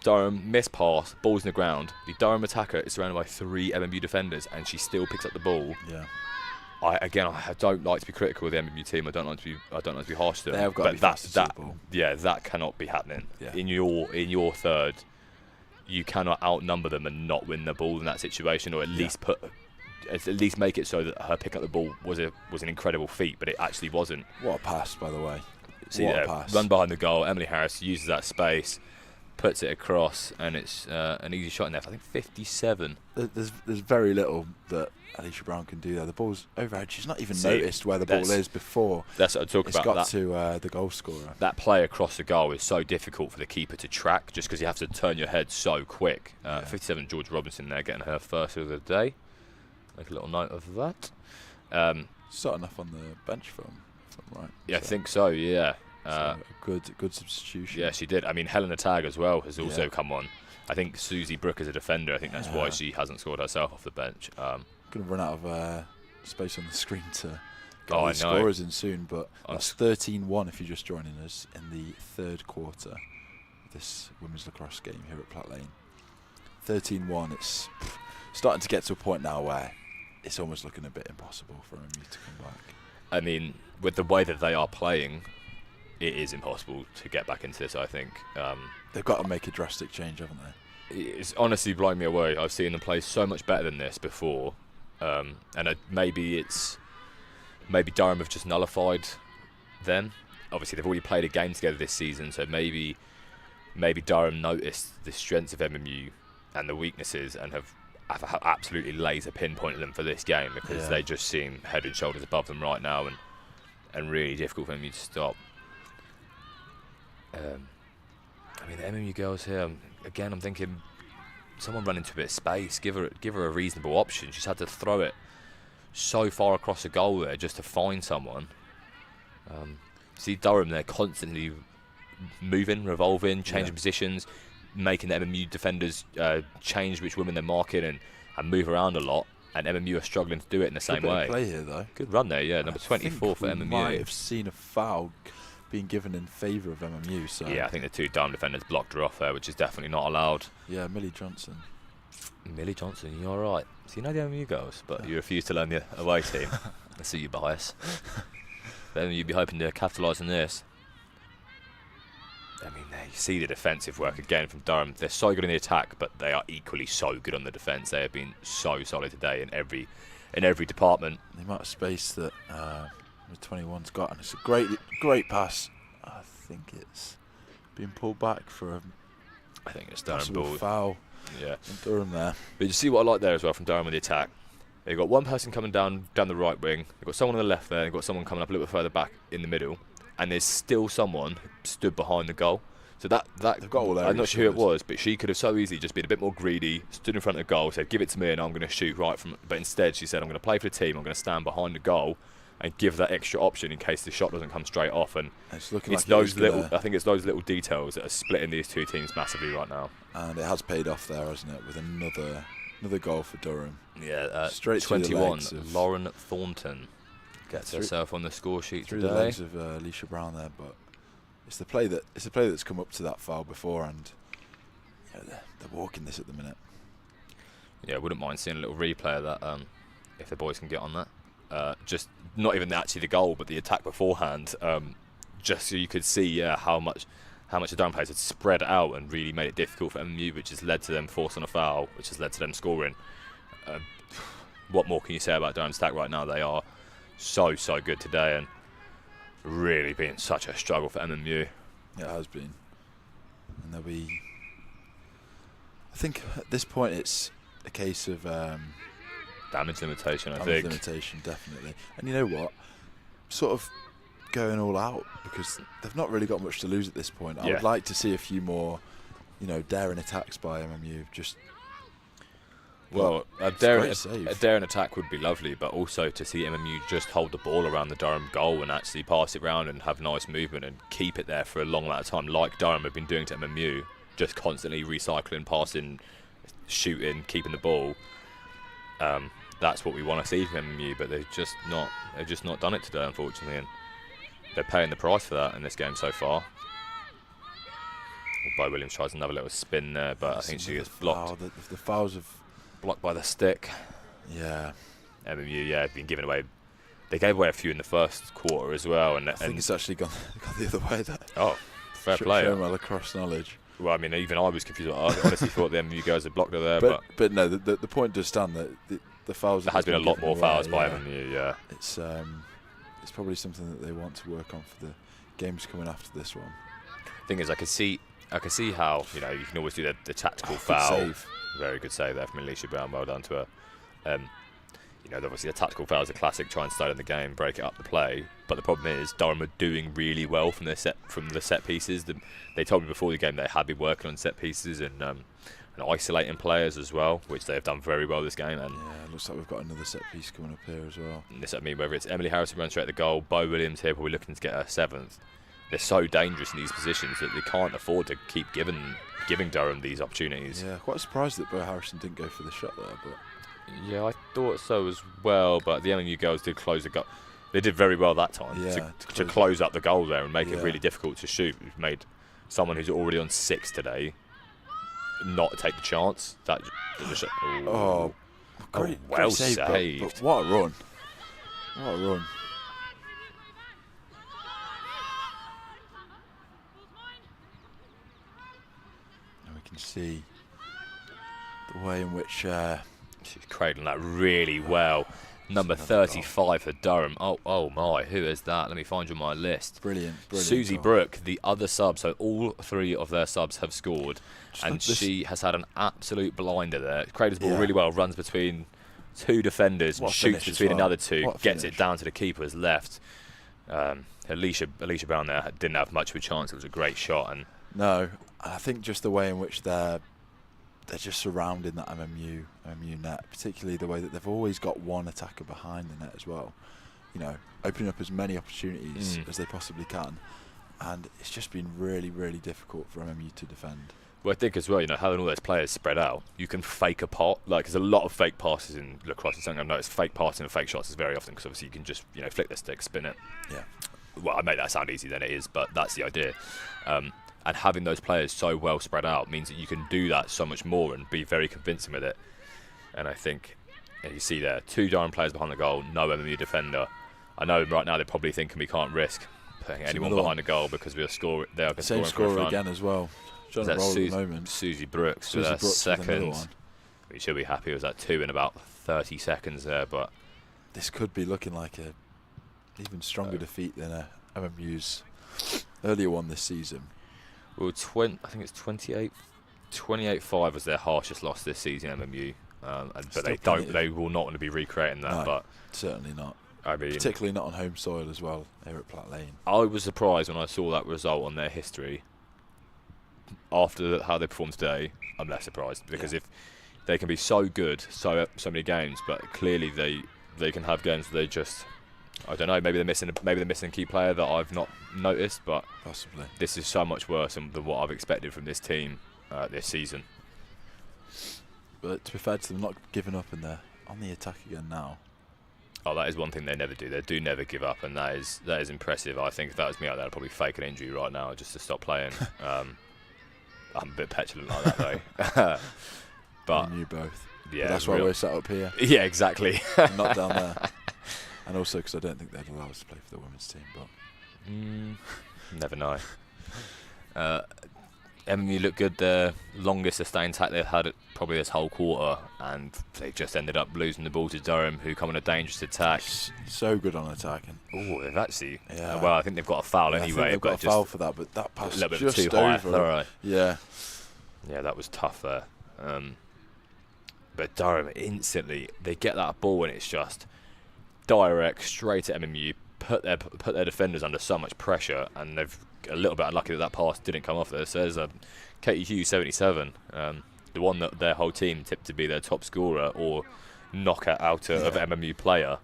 Durham miss pass, ball's in the ground. The Durham attacker is surrounded by 3 MMU defenders, and she still picks up the ball.
Yeah.
I don't like to be critical of the MMU team. I don't like to be harsh to them.
They have got to be fast to the ball.
Yeah, that cannot be happening.
Yeah.
In your third, you cannot outnumber them and not win the ball in that situation, or at least make it so that her picking up the ball was an incredible feat, but it actually wasn't.
What a pass, by the way.
See
what
there,
a pass.
run behind the goal. Emily Harris uses that space, puts it across, and it's an easy shot in there. I think 57.
There's very little that Alicia Brown can do there. The ball's overhead. She's not even noticed where the ball is before
That's what I talk about.
It's got to the goal scorer.
That play across the goal is so difficult for the keeper to track, just because you have to turn your head so quick. 57, George Robinson there, getting her first of the day. Make a little note of that.
Starting off on the bench for him, if I'm right.
Yeah, I think so. Yeah.
A good substitution.
Yeah, she did. I mean, Helena Tagg as well has also come on. I think Susie Brooke is a defender. I think that's why she hasn't scored herself off the bench.
Going to run out of space on the screen to get
I
the
know.
scorers in soon, but that's 13-1 if you're just joining us in the third quarter of this women's lacrosse game here at Platt Lane. 13-1. It's starting to get to a point now where it's almost looking a bit impossible for MMU to come back.
I mean, with the way that they are playing, it is impossible to get back into this, I think.
They've got to make a drastic change, haven't they?
It's honestly blowing me away. I've seen them play so much better than this before. And maybe Durham have just nullified them. Obviously, they've already played a game together this season, so maybe Durham noticed the strengths of MMU and the weaknesses and have absolutely laser pinpointed them for this game, because they just seem head and shoulders above them right now, and really difficult for MMU to stop. I mean, the MMU girls here, again, I'm thinking someone run into a bit of space, give her a reasonable option. She's had to throw it so far across the goal there just to find someone. See Durham, they're constantly moving, revolving, changing positions, making the MMU defenders change which women they're marking and move around a lot. And MMU are struggling to do it in the same way.
Good play here, though.
Good run there, yeah. Number 24 for MMU.
We might have seen a foul being given in favour of MMU. So
yeah, I think the two Durham defenders blocked her off there, which is definitely not allowed.
Yeah, Millie Johnson.
Millie Johnson, you're right. So you know the MMU girls, but you refuse to learn the away team. I see your bias. Then you'd be hoping to capitalise on this. I mean, you see the defensive work again from Durham. They're so good in the attack, but they are equally so good on the defence. They have been so solid today in every department.
The amount of space that the 21's got, and it's a great pass. I think it's being pulled back for a
I think it's Durham
possible
ball.
foul.
Yeah,
Durham there.
but you see what I like there as well from Durham in the attack. They've got one person coming down the right wing. They've got someone on the left there. They've got someone coming up a little bit further back in the middle, and there's still someone stood behind the goal. So that
They've got all their
I'm not sure who it
resources.
was, but she could have so easily just been a bit more greedy, stood in front of the goal, said, "Give it to me, and I'm going to shoot right from." But instead, she said, "I'm going to play for the team. I'm going to stand behind the goal and give that extra option in case the shot doesn't come straight off." And
It's looking
it's
like
those
it is
little.
gonna-
I think it's those little details that are splitting these two teams massively right now.
and it has paid off there, hasn't it? With another goal for Durham.
Yeah,
Straight through the
21.
legs of-
Lauren Thornton gets
Through-
herself on the score sheet
Through
today.
the legs of Alicia Brown there, but it's the play that's come up to that foul before, and they're walking this at the minute.
Yeah, I wouldn't mind seeing a little replay of that if the boys can get on that. Just not even actually the goal, but the attack beforehand, just so you could see how much the Durham players had spread out and really made it difficult for MMU, which has led to them forcing a foul, which has led to them scoring. What more can you say about Durham's attack right now? They are so good today, and really being such a struggle for MMU.
It has been, and there'll be. I think at this point it's a case of
Damage limitation, I
damage
think.
limitation, definitely. And you know what? Sort of going all out, because they've not really got much to lose at this point. I
Yeah.
would like to see a few more, daring attacks by MMU. Just
Well, a
great save.
daring attack would be lovely, but also to see MMU just hold the ball around the Durham goal and actually pass it round and have nice movement and keep it there for a long amount of time, like Durham have been doing to MMU, just constantly recycling, passing, shooting, keeping the ball. That's what we want to see from MMU, but they've just not done it today, unfortunately, and they're paying the price for that in this game so far. Bo Williams tries another little spin there, but I think she gets blocked.
The fouls have.
Blocked by the stick.
Yeah,
MMU, have been giving away. They gave away a few in the first quarter as well, and
I think it's actually gone the other way. There.
oh, fair play.
Showing my lacrosse knowledge.
Well, I mean, even I was confused. I honestly thought the MMU girls had blocked her there,
but no, the point does stand that the fouls.
There has been a lot more fouls by MMU. Yeah,
it's probably something that they want to work on for the games coming after this one.
Thing is, I could see how you can always do the tactical foul.
Save.
Very good save there from Alicia Brown. Well done to her. Obviously the tactical foul is a classic. Try and start in the game, break it up the play. But the problem is Durham are doing really well from the set pieces. They told me before the game they had been working on set pieces and isolating players as well, which they have done very well this game. And
yeah, it looks like we've got another set piece coming up here as well.
This, I mean, whether it's Emily Harrison running straight at the goal, Bo Williams here probably looking to get her 7th. They're so dangerous in these positions that they can't afford to keep giving Durham these opportunities.
Yeah, quite surprised that Bo Harrison didn't go for the shot there, but.
Yeah, I thought so as well, but the MMU girls did close the goal. They did very well that time to close up the goal there and make it really difficult to shoot. We've made someone who's already on 6 today not take the chance.
Great,
well
great save,
saved.
But what a run. What a run. And we can see the way in which
she's cradling that really well. Number 35 for Durham. Oh my, who is that? Let me find you on my list.
Brilliant.
Susie Brooke, the other sub. So all 3 of their subs have scored, and she has had an absolute blinder there. Cradles ball really well, runs between 2 defenders, and shoots between another 2, gets it down to the keeper's left. Alicia Brown there didn't have much of a chance. It was a great shot, and
no, I think just the way in which they're just surrounding that MMU net, particularly the way that they've always got one attacker behind the net as well. Opening up as many opportunities as they possibly can, and it's just been really, really difficult for MMU to defend.
Well, I think as well, having all those players spread out, you can fake a pot. Like, there's a lot of fake passes in lacrosse. It's something I've noticed. Fake passing and fake shots is very often because obviously you can just flick the stick, spin it.
Yeah.
Well, I make that sound easy than it is, but that's the idea. And having those players so well spread out means that you can do that so much more and be very convincing with it. And I think you see there 2 Durham players behind the goal, no MMU defender. I know right now they're probably thinking we can't risk putting anyone behind the goal because they are scoring
same scorer again as well.
That's Susie Brooks for that second. We should be happy with that 2 in about 30 seconds there, but
this could be looking like a even stronger defeat than MMU's earlier one this season.
Well, I think it's 28-5 was their harshest loss this season, MMU. But they will not want to be recreating that.
No,
but
certainly not.
I mean,
particularly not on home soil as well, here at Platt Lane.
I was surprised when I saw that result on their history. After how they performed today, I'm less surprised because if they can be so good, so many games, but clearly they can have games where they just, I don't know, maybe they're missing a key player that I've not noticed, but
possibly
this is so much worse than what I've expected from this team this season.
But to be fair to them, not giving up and they're on the attack again now.
Oh, that is one thing they never do. They do never give up, and that is impressive. I think if that was me out there, I'd probably fake an injury right now just to stop playing. I'm a bit petulant like that though. But
you both.
Yeah,
but that's why we're sat up here.
Yeah, exactly.
Not down there. And also because I don't think they'd allow us to play for the women's team, but
never know. MMU look good. The longest sustained attack they've had probably this whole quarter, and they just ended up losing the ball to Durham, who come on a dangerous attack.
So good on attacking.
Oh, they've actually. Well, I think they've got a foul anyway.
I think they've got a foul for that, but that pass
a little
just
bit too high.
over. Yeah,
that was tough there. But Durham instantly they get that ball and it's just direct straight at MMU. Put their defenders under so much pressure, and they've a little bit unlucky that pass didn't come off there. So there's a Katie Hughes 77, the one that their whole team tipped to be their top scorer or knockout of MMU player.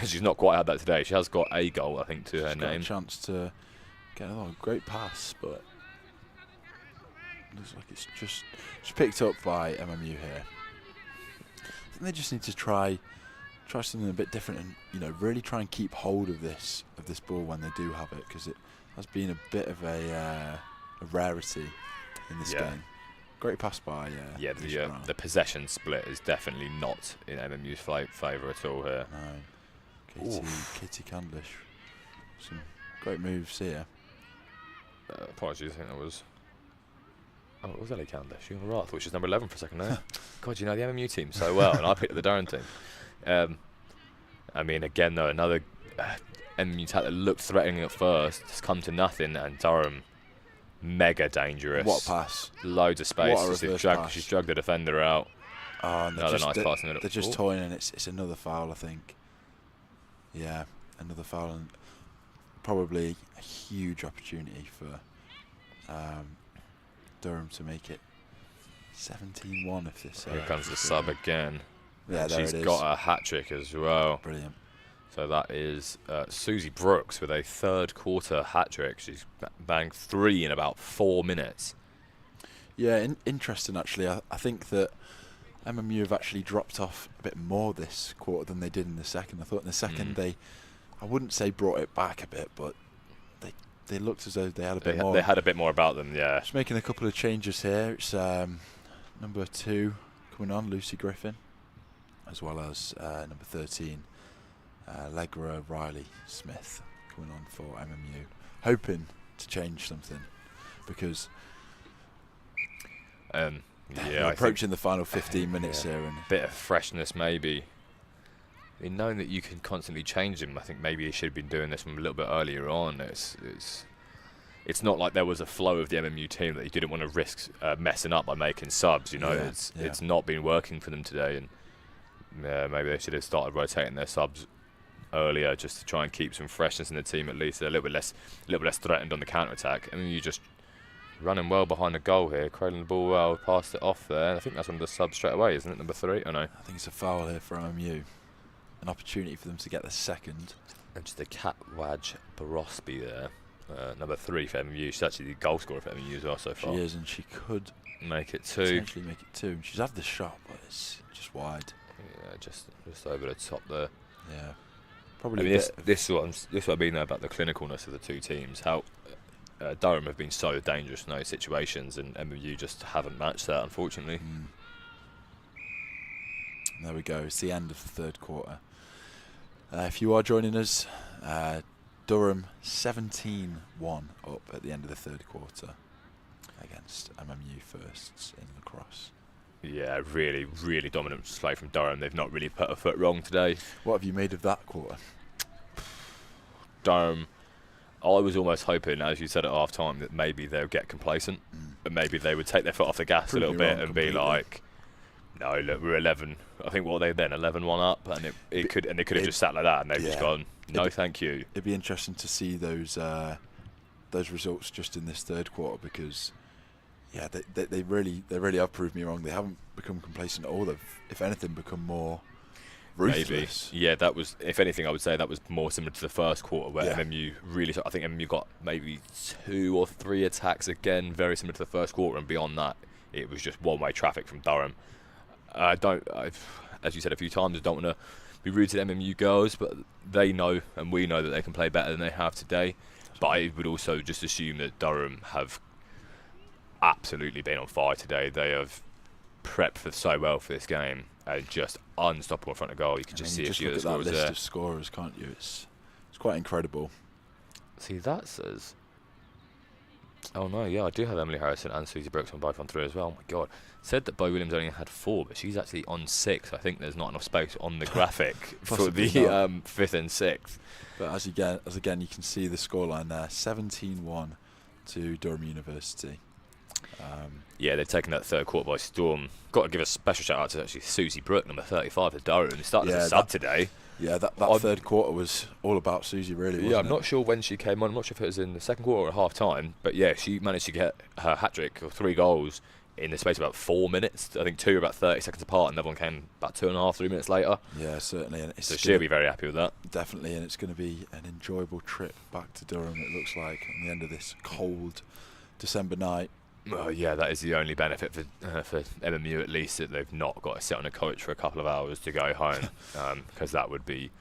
She's not quite had that today. She has got a goal, I think, to her name.
Got a chance to get a great pass, but looks like it's just picked up by MMU here. I think they just need to try something a bit different and really try and keep hold of this ball when they do have it, because it has been a bit of a rarity in this game. Great pass by
the possession split is definitely not in MMU's favour at all here.
No, Katie Candlish, some great moves here.
Apologies, I think that was Oh, it was Ellie Candish. You're right. I thought she was number 11 for a second there. God, you know the MMU team so well, and I picked the Durham team. I mean, again, though, another MMU attack that looked threatening at first has come to nothing, and Durham, mega dangerous.
What a pass.
Loads of space.
What a reverse pass.
She's dragged the defender out.
Oh, and
Another nice pass in the
they're just toying, and it's another foul, I think. Yeah, another foul, and probably a huge opportunity for Durham to make it 17-1 if this.
Here comes the sub again.
Yeah, there
she's
it is.
got a hat-trick as well.
Brilliant.
So that is Susie Brooks with a third quarter hat-trick. She's banged 3 in about 4 minutes.
Yeah, interesting actually. I think that MMU have actually dropped off a bit more this quarter than they did in the second. I thought in the second I wouldn't say brought it back a bit, but they looked as though they had a bit more.
They had a bit more about them, yeah.
Just making a couple of changes here. It's number 2 coming on, Lucy Griffin, as well as number 13, Allegra Riley Smith coming on for MMU, hoping to change something because
yeah,
approaching the final 15 minutes here, and
a bit of freshness maybe. I mean, knowing that you can constantly change them, I think maybe they should have been doing this from a little bit earlier on. It's not like there was a flow of the MMU team that you didn't want to risk messing up by making subs. You know, it's not been working for them today, and maybe they should have started rotating their subs earlier just to try and keep some freshness in the team at least. They're a little bit less threatened on the counter attack. I mean, you just running well behind the goal here, cradling the ball well, passed it off there. I think that's one of the subs straight away, isn't it? Number 3. Oh no,
I think it's a foul here for MMU. An opportunity for them to get the second.
And just a Catwaj Borosby there, number 3 for MMU. She's actually the goal scorer for MMU as well so far.
She is, and she could
make it 2.
Potentially make it 2. And she's had the shot, but it's just wide.
Yeah, just over the top there.
Yeah, probably.
I mean, this what I mean about the clinicalness of the two teams. How Durham have been so dangerous in those situations, and MMU just haven't matched that, unfortunately.
There we go. It's the end of the third quarter. If you are joining us, Durham 17-1 up at the end of the third quarter against MMU Firsts in Lacrosse.
Yeah, really, really dominant display from Durham. They've not really put a foot wrong today.
What have you made of that quarter?
Durham, I was almost hoping, as you said at half time, that maybe they would get complacent, and maybe they would take their foot off the gas a little bit and be like, no, look, we're 11. I think what they then 11-1 up, and they could have just sat like that, and they've just gone, no, thank you.
It'd be interesting to see those results just in this third quarter, because they really have proved me wrong. They haven't become complacent at all. They've, if anything, become more ruthless.
Maybe. Yeah, that was, if anything, I would say that was more similar to the first quarter, where MMU really, I think MMU got maybe 2 or 3 attacks again, very similar to the first quarter, and beyond that, it was just one-way traffic from Durham. As you said a few times, I don't want to be rude to the MMU girls, but they know, and we know, that they can play better than they have today. But I would also just assume that Durham have absolutely been on fire today. They have prepped for so well for this game, and just unstoppable in front of goal. You can just see a few of the scorers there.
List of scorers, can't you? It's quite incredible.
See, that says. Oh no, yeah, I do have Emily Harrison and Susie Brooks on both on 3 as well. Oh my god. Said that Bo Williams only had 4, but she's actually on 6. I think there's not enough space on the graphic for the 5th and 6th.
But as again, you can see the scoreline there, 17-1 to Durham University.
Yeah, they've taken that third quarter by storm. Got to give a special shout out to actually Susie Brooke, number 35 at Durham, who started as a sub today.
Yeah, that third quarter was all about Susie, really, wasn't it?
I'm not sure when she came on. I'm not sure if it was in the second quarter or at half time. But yeah, she managed to get her hat-trick of 3 goals in the space of about 4 minutes. I think 2 were about 30 seconds apart, and the other one came about 2.5, 3 minutes later.
Yeah, certainly. And
so she'll be very happy with that.
Definitely, and it's going to be an enjoyable trip back to Durham, it looks like, on the end of this cold December night.
Well, yeah, that is the only benefit for MMU, at least, that they've not got to sit on a coach for a couple of hours to go home, because that would be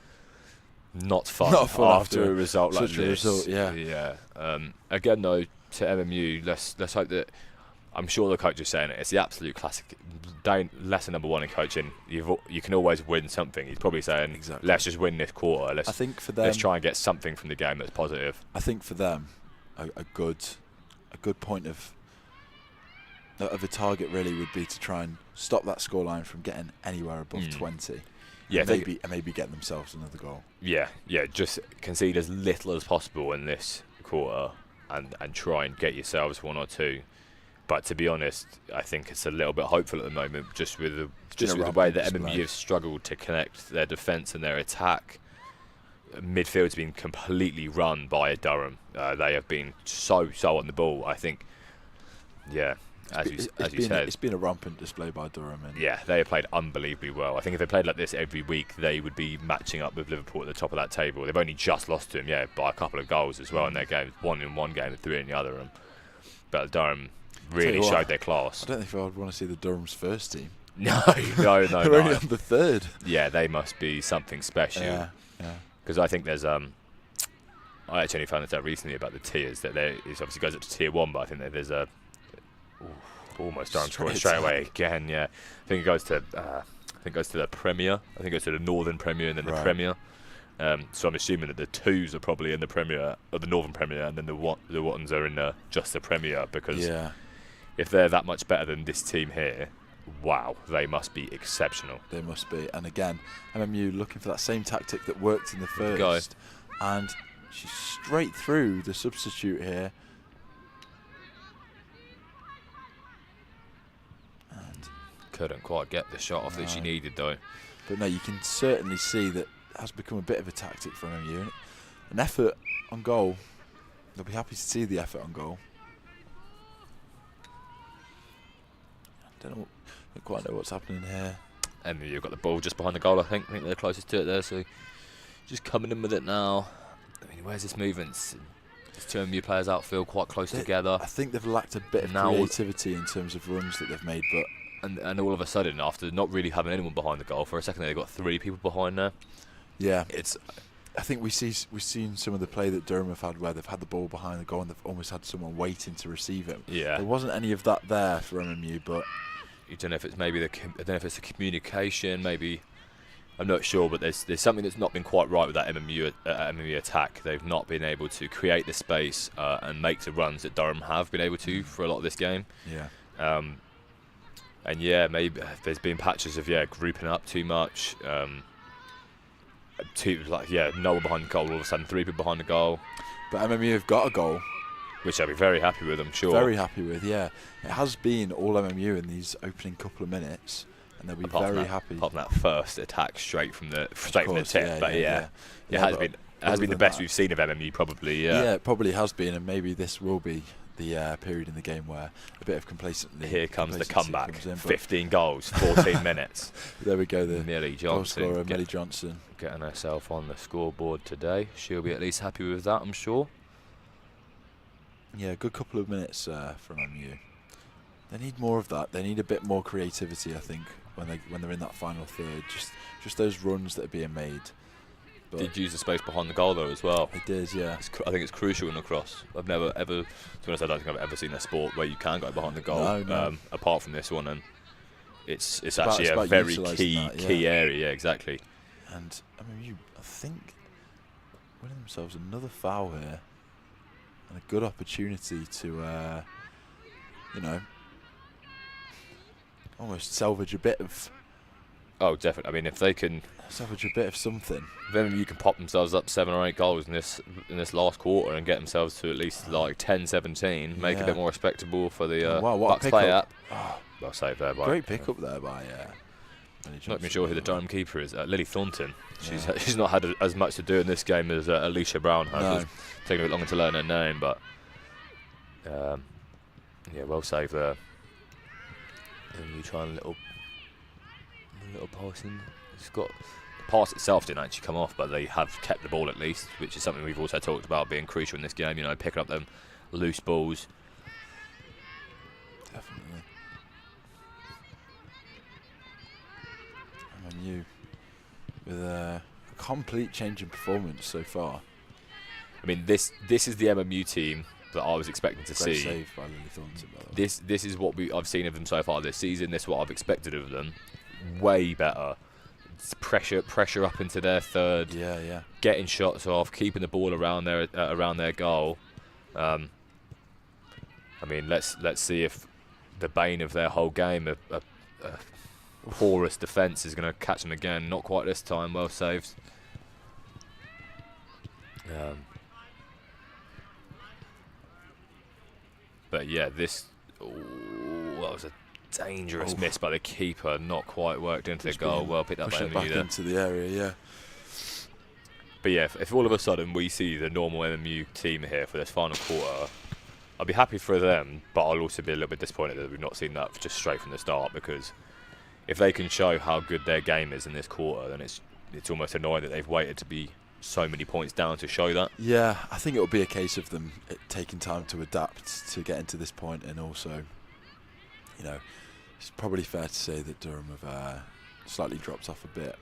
not fun after a result like this. Yeah. Again, though, to MMU, let's hope that. I'm sure the coach is saying it. It's the absolute classic lesson number 1 in coaching. You can always win something. He's probably saying, let's just win this quarter.
I think for them,
let's try and get something from the game that's positive.
I think for them, a good point of of a target really would be to try and stop that scoreline from getting anywhere above 20.
Yeah,
and maybe get themselves another goal.
Yeah, just concede as little as possible in this quarter and try and get yourselves 1 or 2. But to be honest, I think it's a little bit hopeful at the moment, just with the way that MMU have struggled to connect their defence and their attack. Midfield's been completely run by Durham. They have been so on the ball. I think, as you said,
it's been a rampant display by Durham. And
yeah, they have played unbelievably well. I think if they played like this every week, they would be matching up with Liverpool at the top of that table. They've only just lost to them, by a couple of goals as well in their games. 1 in one game and 3 in the other. But Durham really showed their class.
I don't think I'd want to see the Durham's first team.
No.
They're only on the 3rd.
Yeah, they must be something special.
Yeah.
Because I think there's I actually only found this out recently about the tiers, that it obviously goes up to tier 1, but I think that there's almost Durham scoring straight away again. Yeah, I think it goes to the Premier. I think it goes to the Northern Premier and then the Premier. So I'm assuming that the 2s are probably in the Premier, or the Northern Premier, and then the ones are in just the Premier, because if they're that much better than this team here, wow, they must be exceptional.
They must be. And again, MMU looking for that same tactic that worked in the first. And she's straight through the substitute here. And
couldn't quite get the shot off that she needed, though.
But no, you can certainly see that it has become a bit of a tactic for MMU. An effort on goal. They'll be happy to see the effort on goal. Don't quite know what's happening here.
And you've got the ball just behind the goal, I think. I think they're closest to it there, so just coming in with it now. I mean, where's this movement? There's 2 MU players outfield quite close together.
I think they've lacked a bit of creativity in terms of runs that they've made, but
and all of a sudden, after not really having anyone behind the goal, for a second they've got 3 people behind there.
Yeah, I think we've seen some of the play that Durham have had where they've had the ball behind the goal and they've almost had someone waiting to receive it.
Yeah,
there wasn't any of that there for MMU, but
you don't know if it's maybe I don't know if it's the communication, maybe. I'm not sure, but there's something that's not been quite right with that MMU attack. They've not been able to create the space and make the runs that Durham have been able to for a lot of this game.
Yeah.
And maybe there's been patches of grouping up too much. No one behind the goal. All of a sudden, 3 people behind the goal.
But MMU have got a goal,
which I'll be very happy with. I'm sure.
Very happy with. Yeah, it has been all MMU in these opening couple of minutes. And they'll be very happy.
Apart from that first attack straight from the tip, it has been the best we've seen of MMU probably.
Yeah, it probably has been, and maybe this will be the period in the game where a bit of complacency.
Here comes the comeback. 15 goals, 14 minutes.
There we go. The
Millie
goal scorer, Millie Johnson,
getting herself on the scoreboard today. She'll be at least happy with that, I'm sure.
Yeah, good couple of minutes from MMU. They need more of that. They need a bit more creativity, I think, when they're in that final third. Just those runs that are being made. But
did use the space behind the goal though as well.
It did, yeah.
I think it's crucial in lacrosse. I've never ever, to be honest, I don't think I've ever seen a sport where you can go behind the goal.
No.
Apart from this one, and it's actually a very key area. Yeah, exactly.
And I think winning themselves another foul here, and a good opportunity to, almost salvage a bit of.
Oh, definitely. I mean, if they can
salvage a bit of something,
then you can pop themselves up 7 or 8 goals in this last quarter and get themselves to at least like 10-17, make it a bit more respectable for the Bucs play up. Well saved there by.
Great pickup there by.
Not even sure who the Durham keeper is. Lily Thornton. She's not had as much to do in this game as Alicia Brown has.
No.
It's taken a bit longer to learn her name, but well saved there. And you try a little passing. It's got the pass itself didn't actually come off, but they have kept the ball at least, which is something we've also talked about being crucial in this game. Picking up them loose balls.
Definitely. MMU with a complete change in performance so far.
I mean, this is the MMU team that I was expecting to see.
Save by Lily Thornton, by the way.
This is what I've seen of them so far this season. This is what I've expected of them. Way better. It's pressure up into their third.
Yeah.
Getting shots off, keeping the ball around their goal. I mean, let's see if the bane of their whole game. A porous defence is going to catch them again. Not quite this time. Well saved. But yeah, this. Ooh, that was a dangerous miss by the keeper. Not quite worked into the goal. Well picked up by
MMU back
there.
into the area, yeah.
But yeah, if all of a sudden we see the normal MMU team here for this final quarter, I'll be happy for them, but I'll also be a little bit disappointed that we've not seen that just straight from the start, because if they can show how good their game is in this quarter, then it's almost annoying that they've waited to be so many points down to show that.
Yeah, I think it'll be a case of them taking time to adapt to get into this point, and also, you know, it's probably fair to say that Durham have slightly dropped off a bit.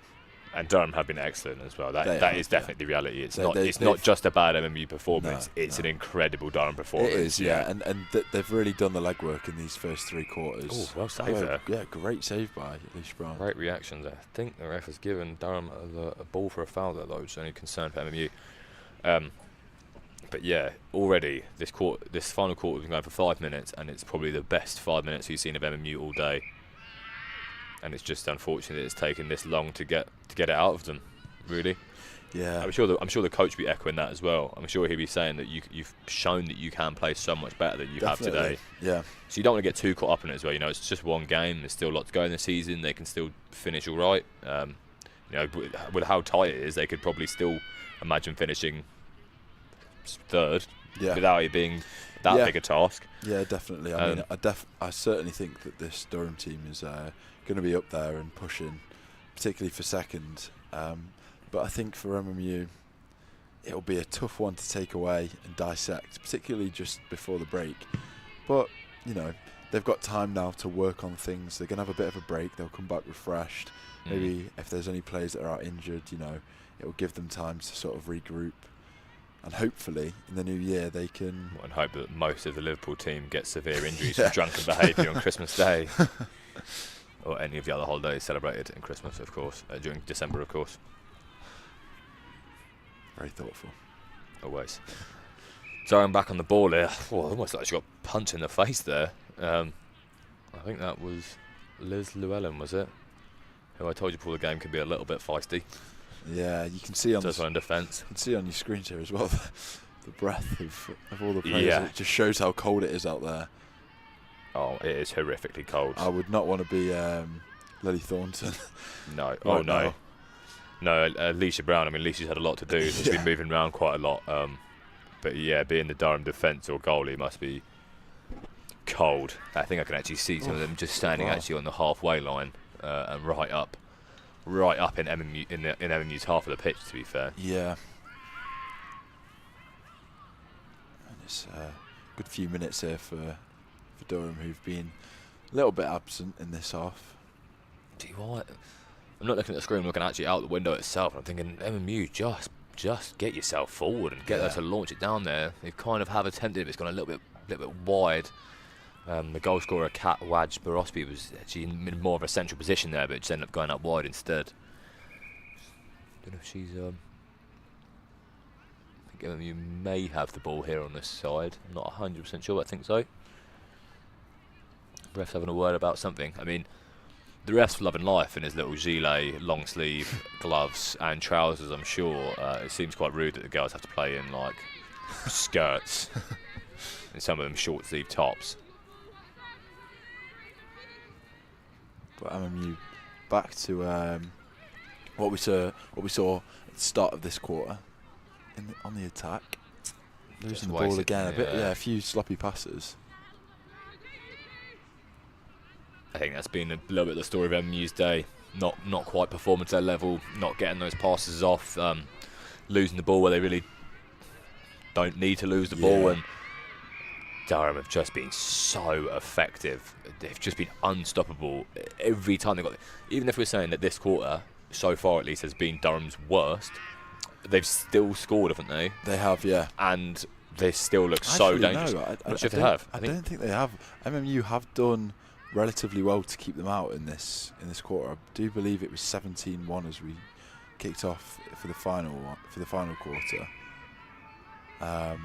And Durham have been excellent as well. That is definitely the reality. It's
They've
not just a bad MMU performance. It's
no.
an incredible Durham performance.
It is, yeah. And they've really done the legwork in these first 3 quarters.
Oh, well saved there.
Yeah, great save by Alicia Brown.
Great reaction there. I think the ref has given Durham a ball for a foul there, though, which is only a concern for MMU. But yeah, already this final quarter has been going for 5 minutes, and it's probably the best 5 minutes you've seen of MMU all day. And it's just unfortunate that it's taken this long to get it out of them, really.
Yeah.
I'm sure the coach will be echoing that as well. I'm sure he'll be saying that you've shown that you can play so much better than you have today.
Yeah.
So you don't want to get too caught up in it as well. You know, it's just one game. There's still a lot to go in the season. They can still finish all right. You know, with how tight it is, they could probably still imagine finishing 3rd without it being that big a task.
Yeah, definitely. I mean, I certainly think that this Durham team is going to be up there and pushing, particularly for 2nd. But I think for MMU, it'll be a tough one to take away and dissect, particularly just before the break. But, you know, they've got time now to work on things. They're going to have a bit of a break. They'll come back refreshed. Maybe if there's any players that are out injured, you know, it'll give them time to sort of regroup. And hopefully, in the new year, they can...
And hope that most of the Liverpool team get severe injuries from drunken behaviour on Christmas Day. Or any of the other holidays celebrated in Christmas, of course. During December, of course.
Very thoughtful.
Always. Durham back on the ball here. Oh, almost like she got punched in the face there. I think that was Liz Llewellyn, was it? Who I told you before the game could be a little bit feisty.
Yeah, you can see on
just on defence.
You can see on your screens here as well the breath of all the players.
Yeah.
It just shows how cold it is out there.
Oh, it is horrifically cold.
I would not want to be Lily Thornton.
No.
Right now.
No, Alicia Brown. I mean, Alicia's had a lot to do. She's been moving around quite a lot. But yeah, being the Durham defence or goalie must be cold. I think I can actually see some of them just standing actually on the halfway line and right up in MMU in MMU's half of the pitch. To be fair.
Yeah. And it's a good few minutes here for Durham, who've been a little bit absent in this half.
Do you want? I'm not looking at the screen. I'm looking actually out the window itself. I'm thinking, MMU, just get yourself forward and get her to launch it down there. They kind of have attempted it. It's gone a little bit wide. The goal scorer, Kat Wadge Borosby, was actually in more of a central position there, but just ended up going up wide instead. Don't know if she's. I think MMU may have the ball here on this side. I'm not 100% sure, but I think so. Ref's having a word about something. I mean, the ref's loving life in his little gilet, long sleeve, gloves and trousers, I'm sure. It seems quite rude that the girls have to play in like skirts and some of them short sleeve tops.
But MMU back to what we saw at the start of this quarter on the attack. Losing the ball again, a few sloppy passes.
I think that's been a little bit the story of MMU's day. Not quite performing to their level, not getting those passes off, losing the ball where they really don't need to lose the ball. And Durham have just been so effective. They've just been unstoppable every time they got it. Even if we're saying that this quarter, so far at least, has been Durham's worst, they've still scored, haven't they?
They have, yeah.
And they still look so dangerous.
No,
I'm not sure if they have.
I don't think they have. MMU have done relatively well to keep them out in this quarter. I do believe it was 17-1 as we kicked off for the final quarter.
Yeah,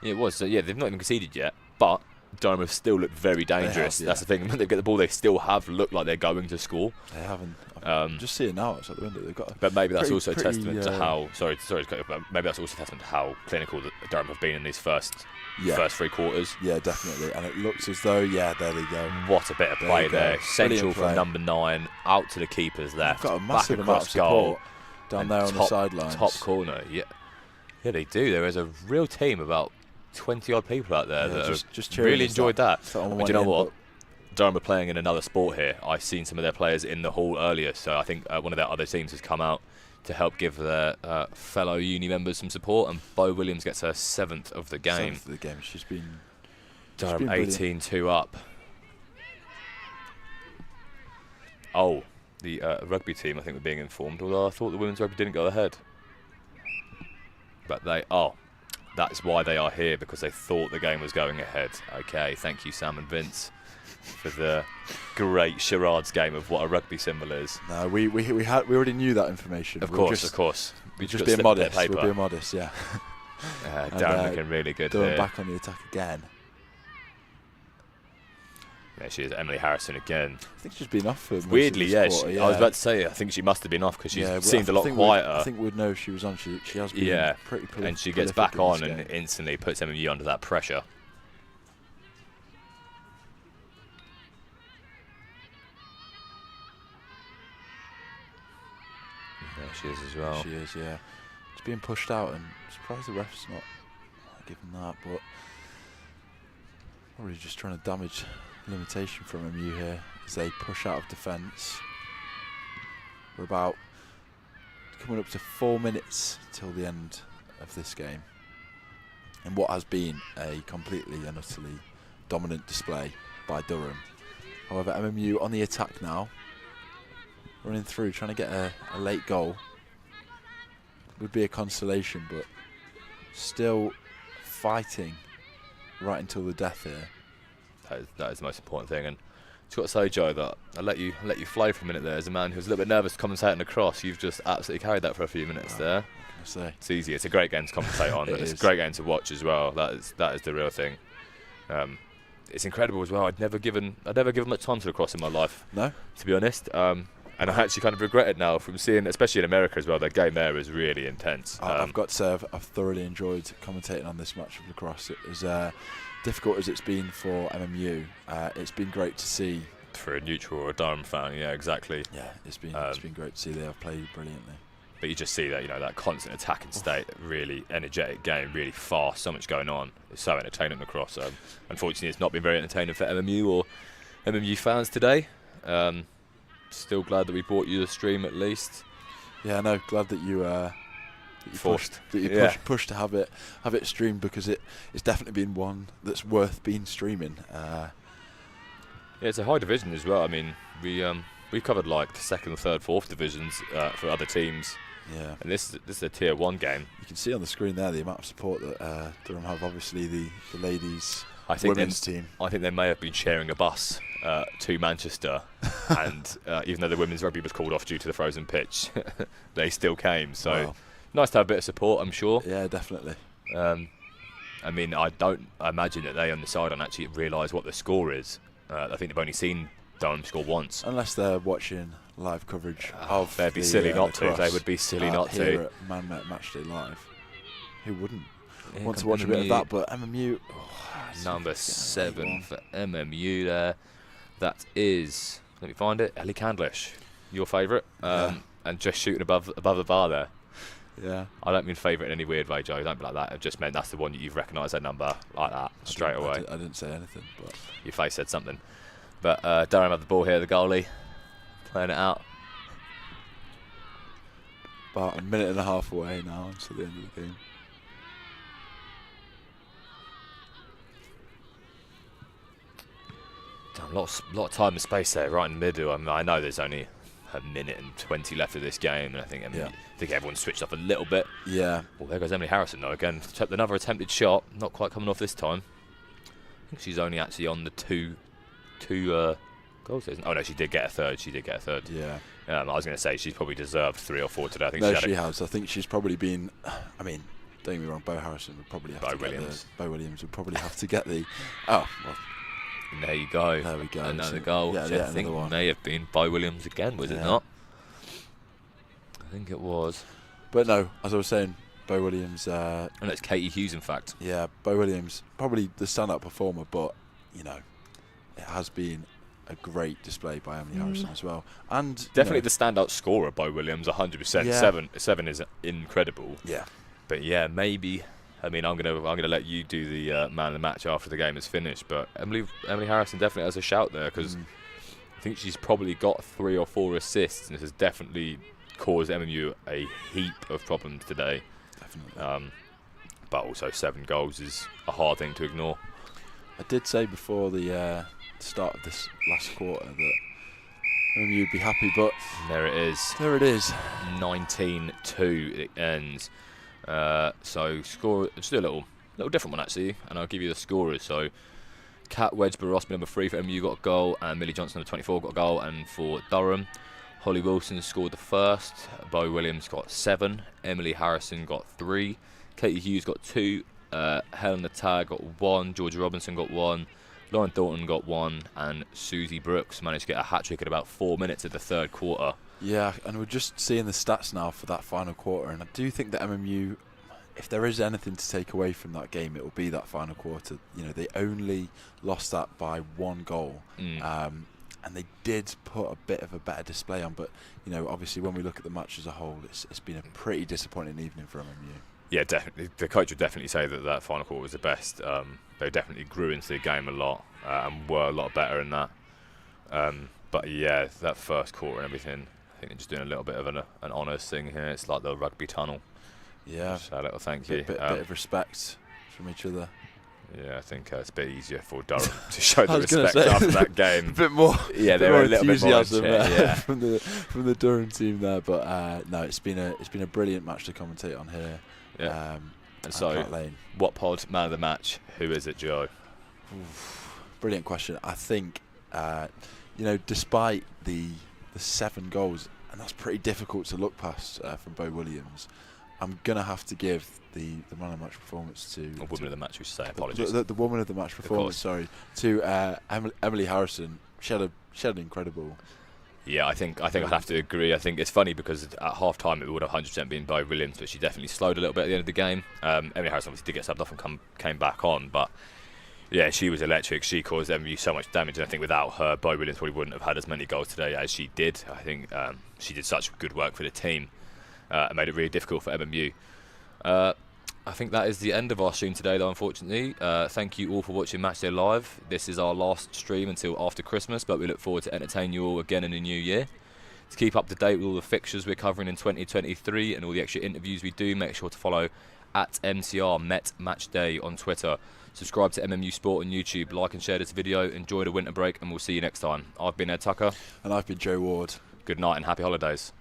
it was. So yeah, they've not even conceded yet, but Durham have still looked very dangerous. That's the thing. When they get the ball, they still have looked like they're going to score.
They haven't. Just see it now. It's at the window. They've got.
But maybe that's also testament to how. Sorry. But maybe that's also testament to how clinical that Durham have been in these first 3 quarters.
Yeah, definitely. And it looks as though, there they go.
What a bit of play there. Central from number 9, out to the keeper's left.
They've got a massive
back
amount of
across goal.
Down there on the sidelines.
Top corner. Yeah, they do. There is a real team, about 20-odd people out there that just really enjoyed that. But do you know what? Durham are playing in another sport here. I've seen some of their players in the hall earlier, so I think one of their other teams has come out to help give their fellow uni members some support, and Bo Williams gets her 7th of the game.
7th of the game. She's been
Durham 18-2 up. Oh, the rugby team, I think, were being informed, although I thought the women's rugby didn't go ahead. But that's why they are here, because they thought the game was going ahead. Okay, thank you, Sam and Vince, for the great charades game of what a rugby symbol is.
No, we already knew that information.
Of course.
We just being modest. We're being modest, yeah.
Durham looking really good here.
Back on the attack again.
There she is, Emily Harrison again.
I think she's been off for
weirdly, yeah. I was about to say, I think she must have been off because she seemed a lot quieter.
I think we'd know if she was on. She has been pretty prolific.
And she gets back on and instantly puts MMU under that pressure. There she is as well.
She is, yeah. She's being pushed out, and I'm surprised the ref's not giving that, but probably just trying to damage limitation from MU here as they push out of defence. We're about coming up to 4 minutes till the end of this game, and what has been a completely and utterly dominant display by Durham. However, MMU on the attack now, running through, trying to get a late goal. Would be a consolation, but still fighting right until the death here.
That is the most important thing, and I've got to say, Joe, that I'll let you flow for a minute there. As a man who's a little bit nervous commentating across, you've just absolutely carried that for a few minutes there. It's easy. It's a great game to commentate on, and it's a great game to watch as well. That is the real thing. It's incredible as well. I'd never given much time to Lacrosse in my life.
No,
to be honest. And I actually kind of regret it now from seeing, especially in America as well, their game there is really intense.
I've got to say, I've thoroughly enjoyed commentating on this match of Lacrosse. It was difficult as it's been for MMU. It's been great to see.
For a neutral or a Durham fan, yeah, exactly.
Yeah, it's been great to see. They have played brilliantly.
But you just see that, that constant attacking state, really energetic game, really fast, so much going on. It's so entertaining Lacrosse. Unfortunately, it's not been very entertaining for MMU or MMU fans today. Still glad that we brought you the stream at least.
Yeah, no, glad that you pushed to have it streamed, because it's definitely been one that's worth being streaming.
Yeah, it's a high division as well. I mean, we covered like the 2nd, 3rd, 4th divisions for other teams.
Yeah,
and this is a tier 1 game.
You can see on the screen there the amount of support that Durham have. Obviously, the ladies' women's team.
I think they may have been sharing a bus to Manchester, and even though the women's rugby was called off due to the frozen pitch, they still came. So nice to have a bit of support, I'm sure.
Yeah, definitely.
I mean, I don't imagine that they on the sideline actually realise what the score is. I think they've only seen Durham score once.
Unless they're watching live coverage of
they'd be silly not to. They would be silly not to.
Here at Man Matchday Live. Who wouldn't want to watch a bit of that? But MMU...
number 7 for MMU there. That is, let me find it, Ellie Candlish, your favourite, and just shooting above the bar there.
Yeah.
I don't mean favourite in any weird way, Joe. Don't be like that. It just meant that's the one that you've recognised that number like that straight away.
I didn't say anything, but
your face said something. But Durham have the ball here, the goalie, playing it out.
About a minute and a half away now until the end of the game.
A lot of time and space there, right in the middle. I mean, I know there's only a minute and 20 left of this game, and I think everyone's switched off a little bit.
Yeah.
Well, there goes Emily Harrison though again. Another attempted shot, not quite coming off this time. I think she's only actually on the two goals. Oh no, she did get a third.
Yeah. I
was going to say she's probably deserved 3 or 4 today. I think
she has. I think she's probably been. I mean, don't get me wrong, Bo Harrison would probably have to
Williams.
get the... Bo Williams would probably have to get the... Oh, well,
And there you go.
there we go.
Another
So,
goal,
yeah,
which
yeah,
I think
another one.
may have been by Williams again, was it
Yeah.
not? I think it was.
But no, as I was saying, Bo Williams...
And it's Katie Hughes, in fact.
yeah, Bo Williams, probably the stand-up performer, but, you know, it has been a great display by Emily Harrison as well. And
Definitely the standout scorer by Williams, 100%.
Yeah.
Seven is incredible.
Yeah.
But yeah, maybe. I mean, I'm gonna let you do the man of the match after the game is finished. But Emily Harrison definitely has a shout there because I think she's probably got 3 or 4 assists, and this has definitely caused MMU a heap of problems today.
Definitely.
But also 7 goals is a hard thing to ignore.
I did say before the start of this last quarter that maybe you'd be happy, but
There it is.
there it is.
19-2 it ends. So score, just do a little different one actually, and I'll give you the scorers. So Kat Wedgbury-Rossby, number 3 for MU, got a goal, and Millie Johnson, number 24, got a goal. And for Durham, Holly Wilson scored the first, Bo Williams got 7, Emily Harrison got 3, Katie Hughes got 2, Helen the Tag got 1, Georgia Robinson got 1, Lauren Thornton got 1, and Susie Brooks managed to get a hat-trick at about 4 minutes of the third quarter.
Yeah, and we're just seeing the stats now for that final quarter, and I do think that MMU, if there is anything to take away from that game, it will be that final quarter. You know, they only lost that by 1 goal, and they did put a bit of a better display on. But you know, obviously, when we look at the match as a whole, it's been a pretty disappointing evening for MMU.
Yeah, definitely. The coach would definitely say that final quarter was the best. They definitely grew into the game a lot and were a lot better in that. But yeah, that first quarter and everything, I think they're just doing a little bit of an honours thing here. It's like the rugby tunnel.
Yeah,
So a little thank you.
bit of respect from each other.
Yeah, I think it's a bit easier for Durham to show
I
the
was gonna
respect
say,
after that
a
game.
bit more.
Yeah,
bit
they
more
were a little bit more
enthusiasm
yeah.
from the Durham team there. But no, it's been a brilliant match to commentate on here.
Yeah. And
at
so,
Cat Lane.
what pod man of the match? Who is it, Joe?
Brilliant question. I think, you know, despite the 7 goals, and that's pretty difficult to look past from Bo Williams, I'm going to have to give the man of the match performance to...
Or woman of the match, we should say. Apologies.
The woman of the match performance, sorry, to Emily Harrison. She had an incredible...
Yeah, I think I'd have to agree. I think it's funny because at half time it would have 100% been Bo Williams, but she definitely slowed a little bit at the end of the game. Emily Harrison obviously did get subbed off and came back on, but yeah, she was electric. She caused MU so much damage, and I think without her, Bo Williams probably wouldn't have had as many goals today as she did. I think she did such good work for the team and made it really difficult for MMU. I think that is the end of our stream today, though, unfortunately. Thank you all for watching Matchday Live. This is our last stream until after Christmas, but we look forward to entertaining you all again in the new year. To keep up to date with all the fixtures we're covering in 2023 and all the extra interviews we do, make sure to follow at MCR Met Matchday on Twitter. Subscribe to MMU Sport on YouTube, like and share this video. Enjoy the winter break, and we'll see you next time. I've been Ed Tucker.
And I've been Joe Ward.
Good night and happy holidays.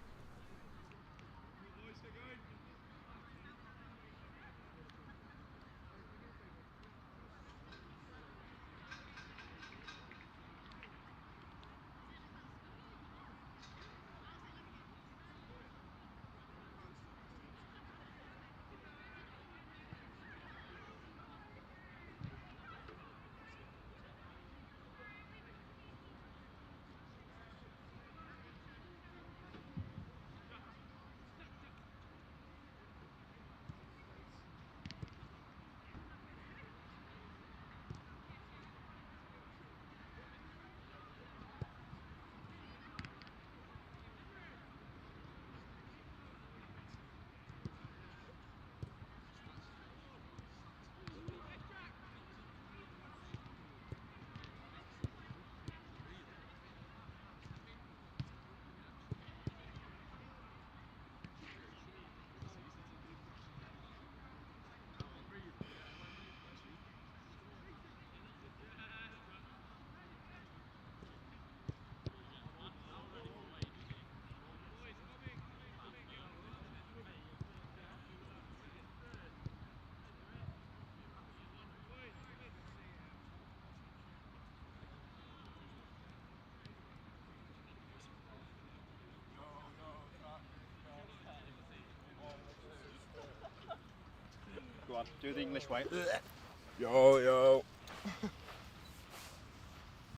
on, do the English way.
Yo, yo.